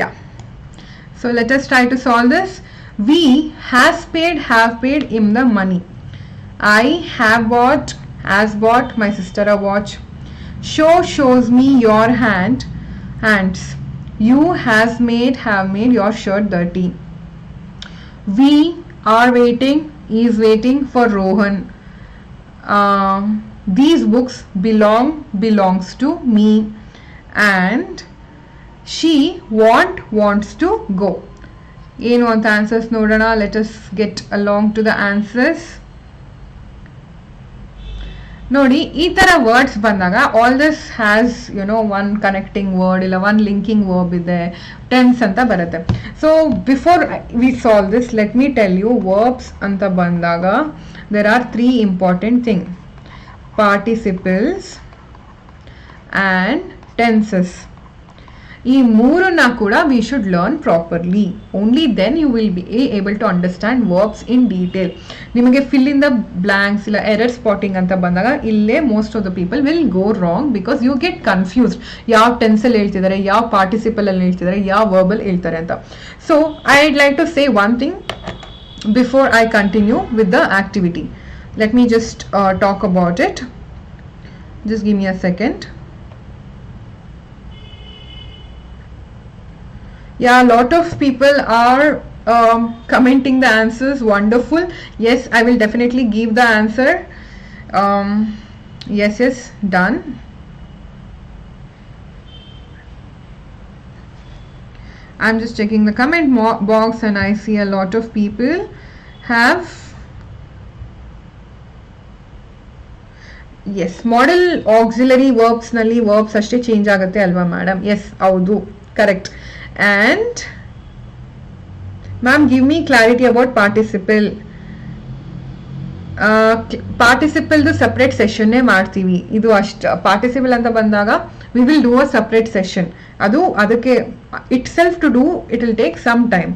Yeah, so let us try to solve this. We have paid him the money. I have bought, has bought my sister a watch. Shows me your hands. You have made your shirt dirty. We are waiting, is waiting for Rohan. These books belongs to me. And she wants to go. ಏನು ಅಂತ answers ನೋಡೋಣ. Let us get along to the answers. ನೋಡಿ, ಈ ತರ words ಬಂದಾಗ all this has one connecting word ಇಲ್ಲ one linking verb ಇದೆ, tense ಅಂತ ಬರುತ್ತೆ. So before we solve this let me tell you, verbs ಅಂತ ಬಂದಾಗ there are 3 important thing. participles and tenses. ಈ ಮೂರನ್ನ ಕೂಡ we should learn properly. Only then you will be able to understand verbs in detail. ನಿಮಗೆ fill in the blanks ಇಲ್ಲ error spotting ಅಂತ ಬಂದಾಗ ಇಲ್ಲೇ most of the people will go wrong because you get confused. ಯಾವ tense ಅಲ್ಲಿ ಹೇಳ್ತಿದ್ದಾರೆ, ಯಾವ participle ಅಲ್ಲಿ ಹೇಳ್ತಿದ್ದಾರೆ, ಯಾವ verb ಅಲ್ಲಿ ಹೇಳ್ತಾರೆ ಅಂತ. So I'd like to say one thing before I continue with the activity. Let me just talk about it. Just give me a second. Yeah, a lot of people are commenting the answers. Wonderful. Yes, I will definitely give the answer. Yes, done. I'm just checking the comment box and I see a lot of people have. Yes, model auxiliary verbs nalli verbs ashte change agutte alva madam. Yes, haudu, correct. And ma'am, give me clarity about participle. Participle ದು separate session ನೇ ಮಾಡ್ತೀವಿ. ಇದು ಅಷ್ಟ participle ಅಂತ ಬಂದಾಗ we will do a separate session. ಅದು ಅದಕ್ಕೆ itself to do it will take some time.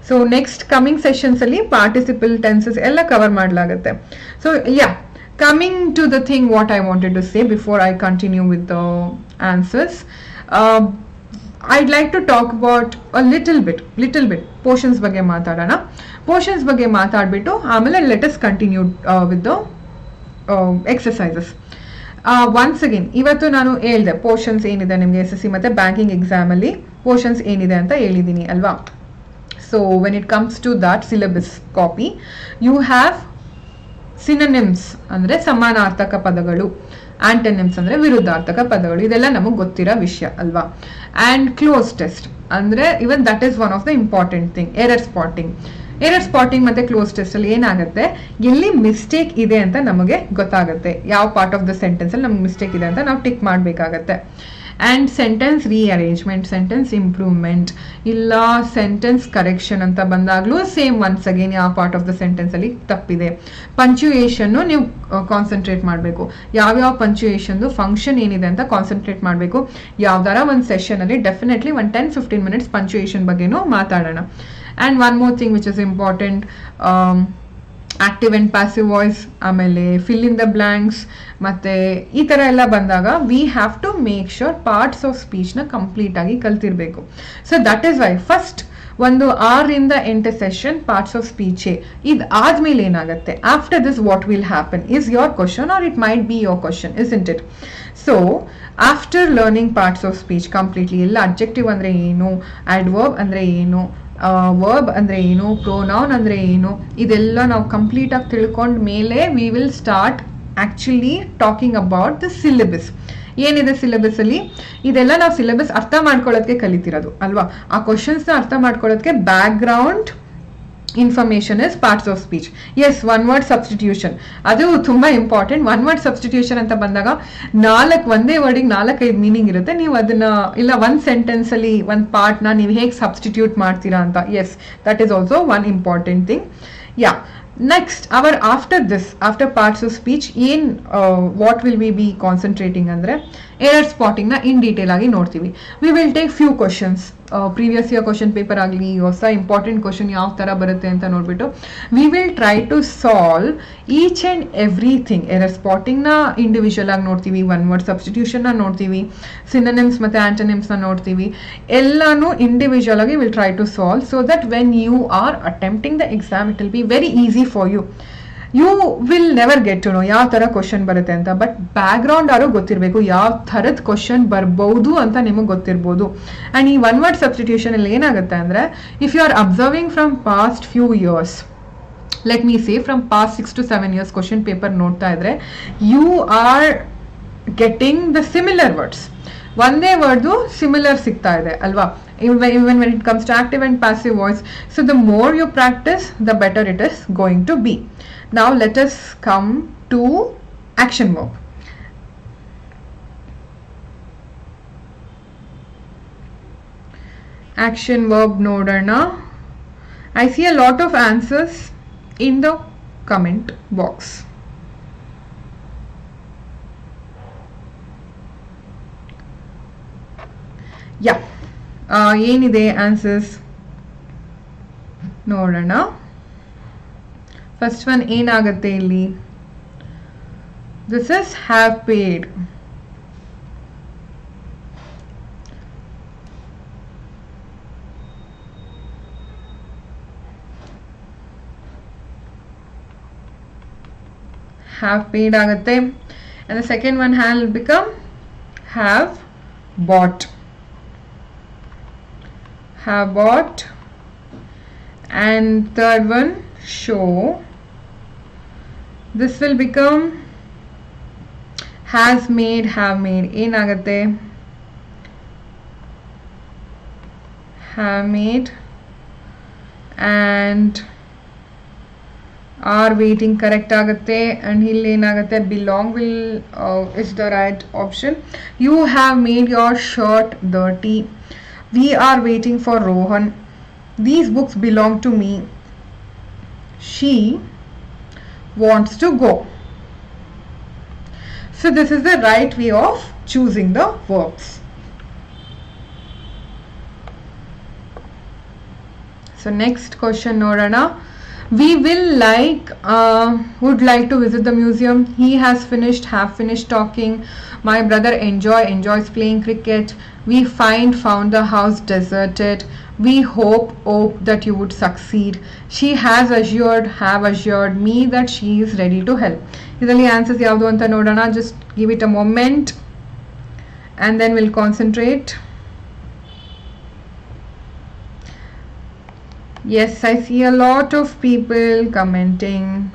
So next coming sessions ಅಲ್ಲಿ participle tenses ಎಲ್ಲ cover ಮಾಡಲಾಗುತ್ತೆ. So yeah, coming to the thing what I wanted to say before I continue with the answers. I'd like to talk about a little bit portions ಬಗ್ಗೆ ಮಾತಾಡೋಣ. portions ಬಗ್ಗೆ ಮಾತಾಡ್ಬಿಟ್ಟು ಆಮೇಲೆ let us continue with the exercises. Once again ಇವತ್ತು ನಾನು ಹೇಳ್ದೆ portions ಏನಿದೆ ನಿಮಗೆ SSC ಮತ್ತೆ ಬ್ಯಾಂಕಿಂಗ್ ಎಕ್ಸಾಮ್ ಅಲ್ಲಿ portions ಏನಿದೆ ಅಂತ ಹೇಳಿದ್ದೀನಿ ಅಲ್ವಾ. So when it comes to that syllabus copy, you have synonyms ಅಂದ್ರೆ ಸಮಾನಾರ್ಥಕ ಪದಗಳು, ಆಂಟನಿಮ್ಸ್ ಅಂದ್ರೆ ವಿರುದ್ಧಾರ್ಥಕ ಪದಗಳು. ಇದೆಲ್ಲ ನಮಗೆ ಗೊತ್ತಿರೋ ವಿಷಯ ಅಲ್ವಾ. ಅಂಡ್ ಕ್ಲೋಸ್ ಟೆಸ್ಟ್ ಅಂದ್ರೆ ಇವನ್ that is one of the important thing. Error spotting ಮತ್ತೆ ಕ್ಲೋಸ್ ಟೆಸ್ಟ್ ಅಲ್ಲಿ ಏನಾಗುತ್ತೆ, ಎಲ್ಲಿ ಮಿಸ್ಟೇಕ್ ಇದೆ ಅಂತ ನಮಗೆ ಗೊತ್ತಾಗುತ್ತೆ. ಯಾವ ಪಾರ್ಟ್ ಆಫ್ ದ ಸೆಂಟೆನ್ಸ್ ಅಲ್ಲಿ ನಮ್ಗೆ ಮಿಸ್ಟೇಕ್ ಇದೆ ಅಂತ ನಾವು ಟಿಕ್ ಮಾಡಬೇಕಾಗತ್ತೆ. And sentence rearrangement, sentence improvement ಇಲ್ಲ ಸೆಂಟೆನ್ಸ್ ಕರೆಕ್ಷನ್ ಅಂತ ಬಂದಾಗಲೂ ಸೇಮ್ ಒನ್ಸ್ ಅಗೇನ್ ಯಾವ ಪಾರ್ಟ್ ಆಫ್ ದ ಸೆಂಟೆನ್ಸಲ್ಲಿ ತಪ್ಪಿದೆ. ಪಂಚುಯೇಷನ್ನು ನೀವು ಕಾನ್ಸಂಟ್ರೇಟ್ ಮಾಡಬೇಕು. ಯಾವ್ಯಾವ ಪಂಚುಯೇಷನ್ದು ಫಂಕ್ಷನ್ ಏನಿದೆ ಅಂತ ಕಾನ್ಸಂಟ್ರೇಟ್ ಮಾಡಬೇಕು. ಯಾವ್ದಾರ ಒಂದು ಸೆಷನಲ್ಲಿ ಡೆಫಿನೆಟ್ಲಿ ಒಂದು 10-15 minutes ಪಂಚುಯೇಷನ್ ಬಗ್ಗೆನೂ ಮಾತಾಡೋಣ. And one more thing which is important, active and passive voice, ಆಮೇಲೆ ಫಿಲ್ ಇನ್ ದ ಬ್ಲ್ಯಾಂಕ್ಸ್, ಮತ್ತು ಈ ಥರ ಎಲ್ಲ ಬಂದಾಗ we have to make sure parts of ಸ್ಪೀಚ್ನ ಕಂಪ್ಲೀಟಾಗಿ ಕಲ್ತಿರಬೇಕು. So that is why first ಒಂದು 6-8 ಸೆಷನ್ ಪಾರ್ಟ್ಸ್ ಆಫ್ ಸ್ಪೀಚೇ. ಇದು ಆದ್ಮೇಲೆ ಏನಾಗುತ್ತೆ, after this what will happen is your question or it might be your question, isn't it? So after learning parts of speech completely ಎಲ್ಲ objective ಅಂದರೆ ಏನು, adverb ಅಂದರೆ ಏನು, ವರ್ಬ್ ಅಂದರೆ ಏನು, ಪ್ರೊನೌನ್ ಅಂದರೆ ಏನು, ಇದೆಲ್ಲ ನಾವು ಕಂಪ್ಲೀಟಾಗಿ ತಿಳ್ಕೊಂಡ ಮೇಲೆ we will start actually talking about the syllabus. ಏನಿದೆ ಸಿಲೆಬಸ್ ಅಲ್ಲಿ, ಇದೆಲ್ಲ ನಾವು ಸಿಲೆಬಸ್ ಅರ್ಥ ಮಾಡ್ಕೊಳ್ಳೋದಕ್ಕೆ ಕಲಿತಿರೋದು ಅಲ್ವಾ. ಆ ಕ್ವಶನ್ಸ್ನ ಅರ್ಥ ಮಾಡ್ಕೊಳ್ಳೋದಕ್ಕೆ background information is parts of speech. Yes, one word substitution ಅದು ತುಂಬಾ ಇಂಪಾರ್ಟೆಂಟ್. ಒನ್ ವರ್ಡ್ ಸಬ್ಸ್ಟಿಟ್ಯೂಷನ್ ಅಂತ ಬಂದಾಗ ಒಂದೇ ವರ್ಡಿಗೆ 4-5 ಮೀನಿಂಗ್ ಇರುತ್ತೆ. ನೀವು ಅದನ್ನ ಇಲ್ಲ ಒಂದು ಸೆಂಟೆನ್ಸ್ ಅಲ್ಲಿ ಒಂದು ಪಾರ್ಟ್ನ ನೀವು ಹೇಗೆ ಸಬ್ಸ್ಟಿಟ್ಯೂಟ್ ಮಾಡ್ತೀರಾ ಅಂತ. Yes, that is also one important thing. Yeah, next after parts of speech what will we be concentrating ಅಂದರೆ ಎರರ್ ಸ್ಪಾಟಿಂಗ್ನ ಇನ್ ಡೀಟೇಲ್ ಆಗಿ ನೋಡ್ತೀವಿ. We will take few questions, previous year question paper ಆಗಲಿ, ಹೊಸ important question ಯಾವ ಥರ ಬರುತ್ತೆ ಅಂತ ನೋಡ್ಬಿಟ್ಟು we will try to solve each and everything. Error ಸ್ಪಾಟಿಂಗ್ನ ಇಂಡಿವಿಜುವಲ್ ಆಗಿ ನೋಡ್ತೀವಿ, ಒನ್ ವರ್ಡ್ ಸಬ್ಸ್ಟಿಟ್ಯೂಷನ್ನ ನೋಡ್ತೀವಿ, ಸಿನೋನಿಮ್ಸ್ ಮತ್ತು ಆಂಟೋನಿಮ್ಸ್ನ ನೋಡ್ತೀವಿ. ಎಲ್ಲಾನು ಇಂಡಿವಿಜುವಲ್ ಆಗಿ will try to solve so that when you are attempting the exam it will be very easy for you. You will never get to know ಯಾವ ಥರ ಕ್ವಶನ್ ಬರುತ್ತೆ ಅಂತ, ಬಟ್ ಬ್ಯಾಕ್ ಗ್ರೌಂಡ್ ಆದ್ರೂ ಗೊತ್ತಿರಬೇಕು ಯಾವ ಥರದ ಕ್ವಶನ್ ಬರ್ಬೋದು ಅಂತ ನಿಮಗೆ ಗೊತ್ತಿರ್ಬೋದು. ಆ್ಯಂಡ್ ಈ ಒನ್ ವರ್ಡ್ ಸಬ್ಸ್ಟಿಟ್ಯೂಷನ್ ಅಲ್ಲಿ ಏನಾಗುತ್ತೆ ಅಂದರೆ, if you are observing from past few years, let me say from past 6 to 7 years question paper ನೋಡ್ತಾ ಇದ್ರೆ, you are getting the similar words. ಒಂದೇ ವರ್ಡ್ದು ಸಿಮಿಲರ್ ಸಿಗ್ತಾ ಇದೆ ಅಲ್ವಾ, even when it comes to active and passive voice. So the more you practice, the better it is going to be. Now let us come to action verb. Action verb nodana. I see a lot of answers in the comment box. Yeah. ಏನಿದೆ answers ನೋಡೋಣ. First one ಏನಾಗುತ್ತೆ ಇಲ್ಲಿ? This is have paid. have paid ಆಗುತ್ತೆ. And the second one will become have bought. Have bought. And third one, show. This will become has made, have made. ಏನಾಗುತ್ತೆ? Have made. And are waiting correct ಆಗುತ್ತೆ. and ಇಲ್ಲಿ ಏನಾಗುತ್ತೆ? belong will is the right option. You have made your shirt dirty. We are waiting for Rohan. These books belong to me. She wants to go. So this is the right way of choosing the verbs. So next question nodana. We would like to visit the museum. He has finished, have finished talking. My brother enjoys playing cricket. We found the house deserted. We hope that you would succeed. She has have assured me that she is ready to help. Idalli answers yavdu anta nodana. Just give it a moment and then we'll concentrate. Yes, I see a lot of people commenting.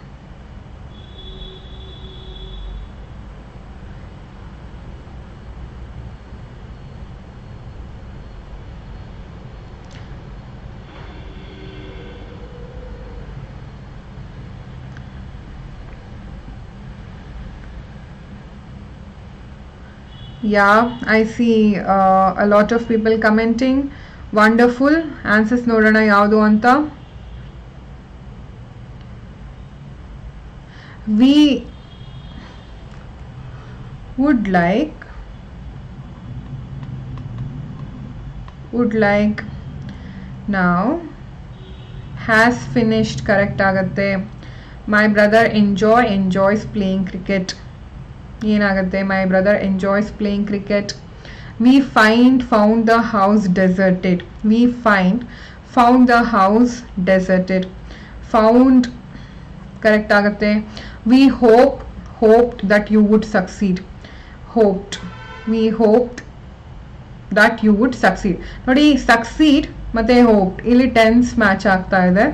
Yeah, I see a lot of people commenting. Wonderful. Answers nodana yavdu anta. We would like now has finished correct ಆಗುತ್ತೆ. My brother enjoys playing cricket. ಏನಾಗುತ್ತೆ? My brother enjoys playing cricket. We found the house deserted. We found the house deserted. Found correct ಆಗುತ್ತೆ. We hoped that you would succeed. We hoped that you would succeed. ನೋಡಿ, succeed ಮತ್ತೆ hoped ಇಲ್ಲಿ tense match ಆಗ್ತಾ ಇದೆ.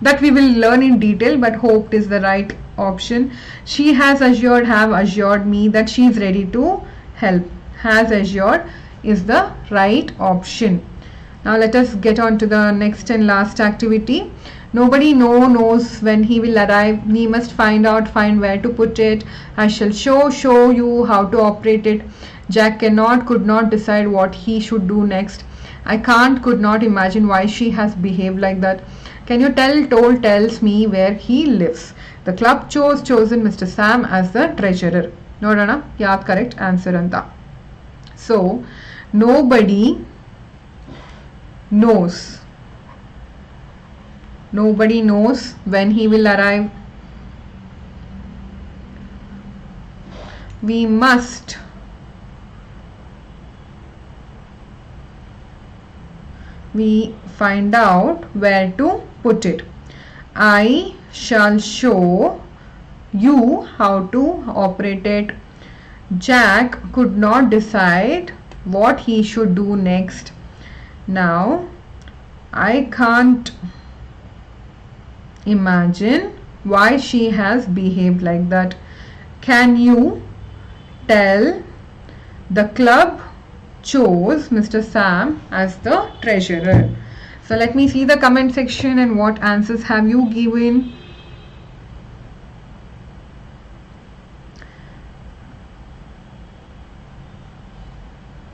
That we will learn in detail, but hoped is the right option. She have assured me that she is ready to help. Has assured is the right option. Now let us get on to the next and last activity. Nobody knows when he will arrive. We must find where to put it. I shall show you how to operate it. Jack could not decide what he should do next. I could not imagine why she has behaved like that. Can you tells me where he lives. The club chosen Mr. Sam as the treasurer. Nodana yaad correct answer anta. So nobody knows when he will arrive. We must find out where to put it. I shall show you how to operate it. Jack could not decide what he should do next. Now I can't imagine why she has behaved like that. Can you tell the club chose Mr. Sam as the treasurer? So let me see the comment section and what answers have you given.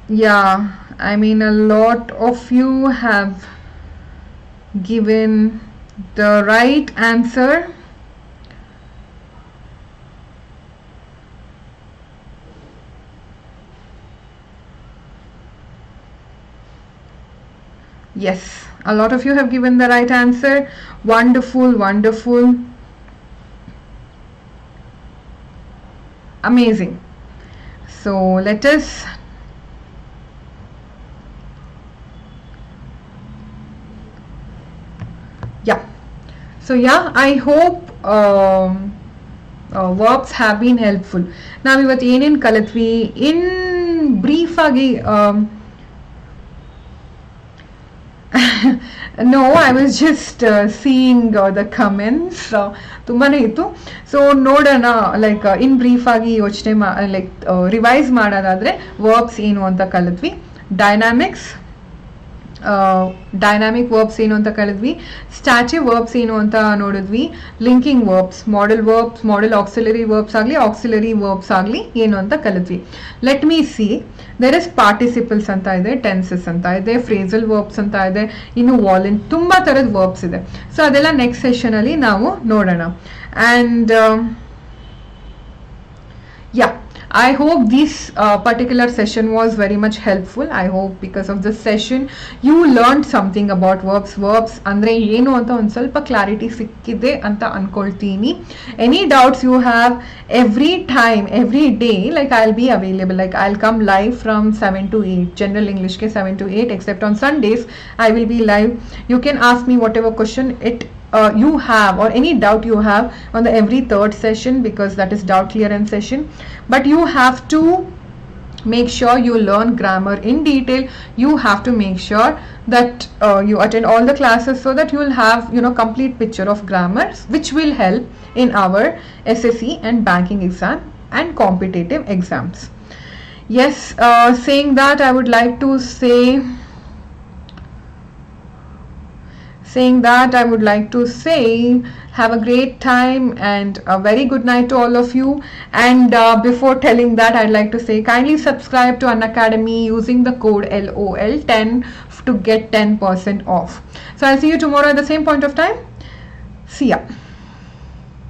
Yeah, I mean a lot of you have given the right answer. Yes, a lot of you have given the right answer. Wonderful, wonderful. Amazing. So let us yeah. So yeah, I hope verbs have been helpful. Now ಇವತ್ತು ಏನೇನು ಕಲಿತ್ವಿ in brief ಆಗಿ no, I was just seeing the comments. ತುಂಬಾನೇ ಇತ್ತು. So ನೋಡೋಣ, like in brief ಆಗಿ ಯೋಚನೆ like revise ಮಾಡೋದಾದ್ರೆ verbs ಏನು ಅಂತ ಕಲಿತ್ವಿ. ಡೈನಾಮಿಕ್ ವರ್ಬ್ಸ್ ಏನು ಅಂತ ಕಲಿದ್ವಿ, ಸ್ಟ್ಯಾಚ್ಯೂ ವರ್ಬ್ಸ್ ಏನು ಅಂತ ನೋಡಿದ್ವಿ, linking verbs, modal auxiliary verbs ಆಗಲಿ ಆಕ್ಸಿಲರಿ ವರ್ಬ್ಸ್ ಆಗಲಿ ಏನು ಅಂತ ಕಲಿದ್ವಿ. Let me see, there is participles ಅಂತ ಇದೆ, ಟೆನ್ಸಸ್ ಅಂತ ಇದೆ, ಫ್ರೇಸಲ್ ವರ್ಬ್ಸ್ ಅಂತ ಇದೆ, ಇನ್ನು ವಾಲೆಂಟ್, ತುಂಬ ಥರದ ವರ್ಬ್ಸ್ ಇದೆ. ಸೊ ಅದೆಲ್ಲ ನೆಕ್ಸ್ಟ್ ಸೆಷನಲ್ಲಿ ನಾವು ನೋಡೋಣ. And yeah, I hope this particular session was very much helpful. I hope because of this session you learned something about verbs. Verbs andre ಏನು ಅಂತ ಒಂದು ಸ್ವಲ್ಪ ಕ್ಲಾರಿಟಿ ಸಿಕ್ಕಿದೆ ಅಂತ ಅನ್ಕೊಳ್ತೀನಿ. Any doubts you have, every time, every day, like I'll be available. Like I'll come live from 7 to 8. General English ke 7 to 8, except on Sundays I will be live. You can ask me whatever question you have or any doubt you have on the every third session, because that is doubt clearance session. But you have to make sure you learn grammar in detail. You have to make sure that you attend all the classes so that you will have complete picture of grammar, which will help in our SSC and banking exam and competitive exams. Yes, saying that, I would like to say have a great time and a very good night to all of you. And before telling that, I'd like to say kindly subscribe to Unacademy using the code LOL10 to get 10% off. So I'll see you tomorrow at the same point of time. See ya.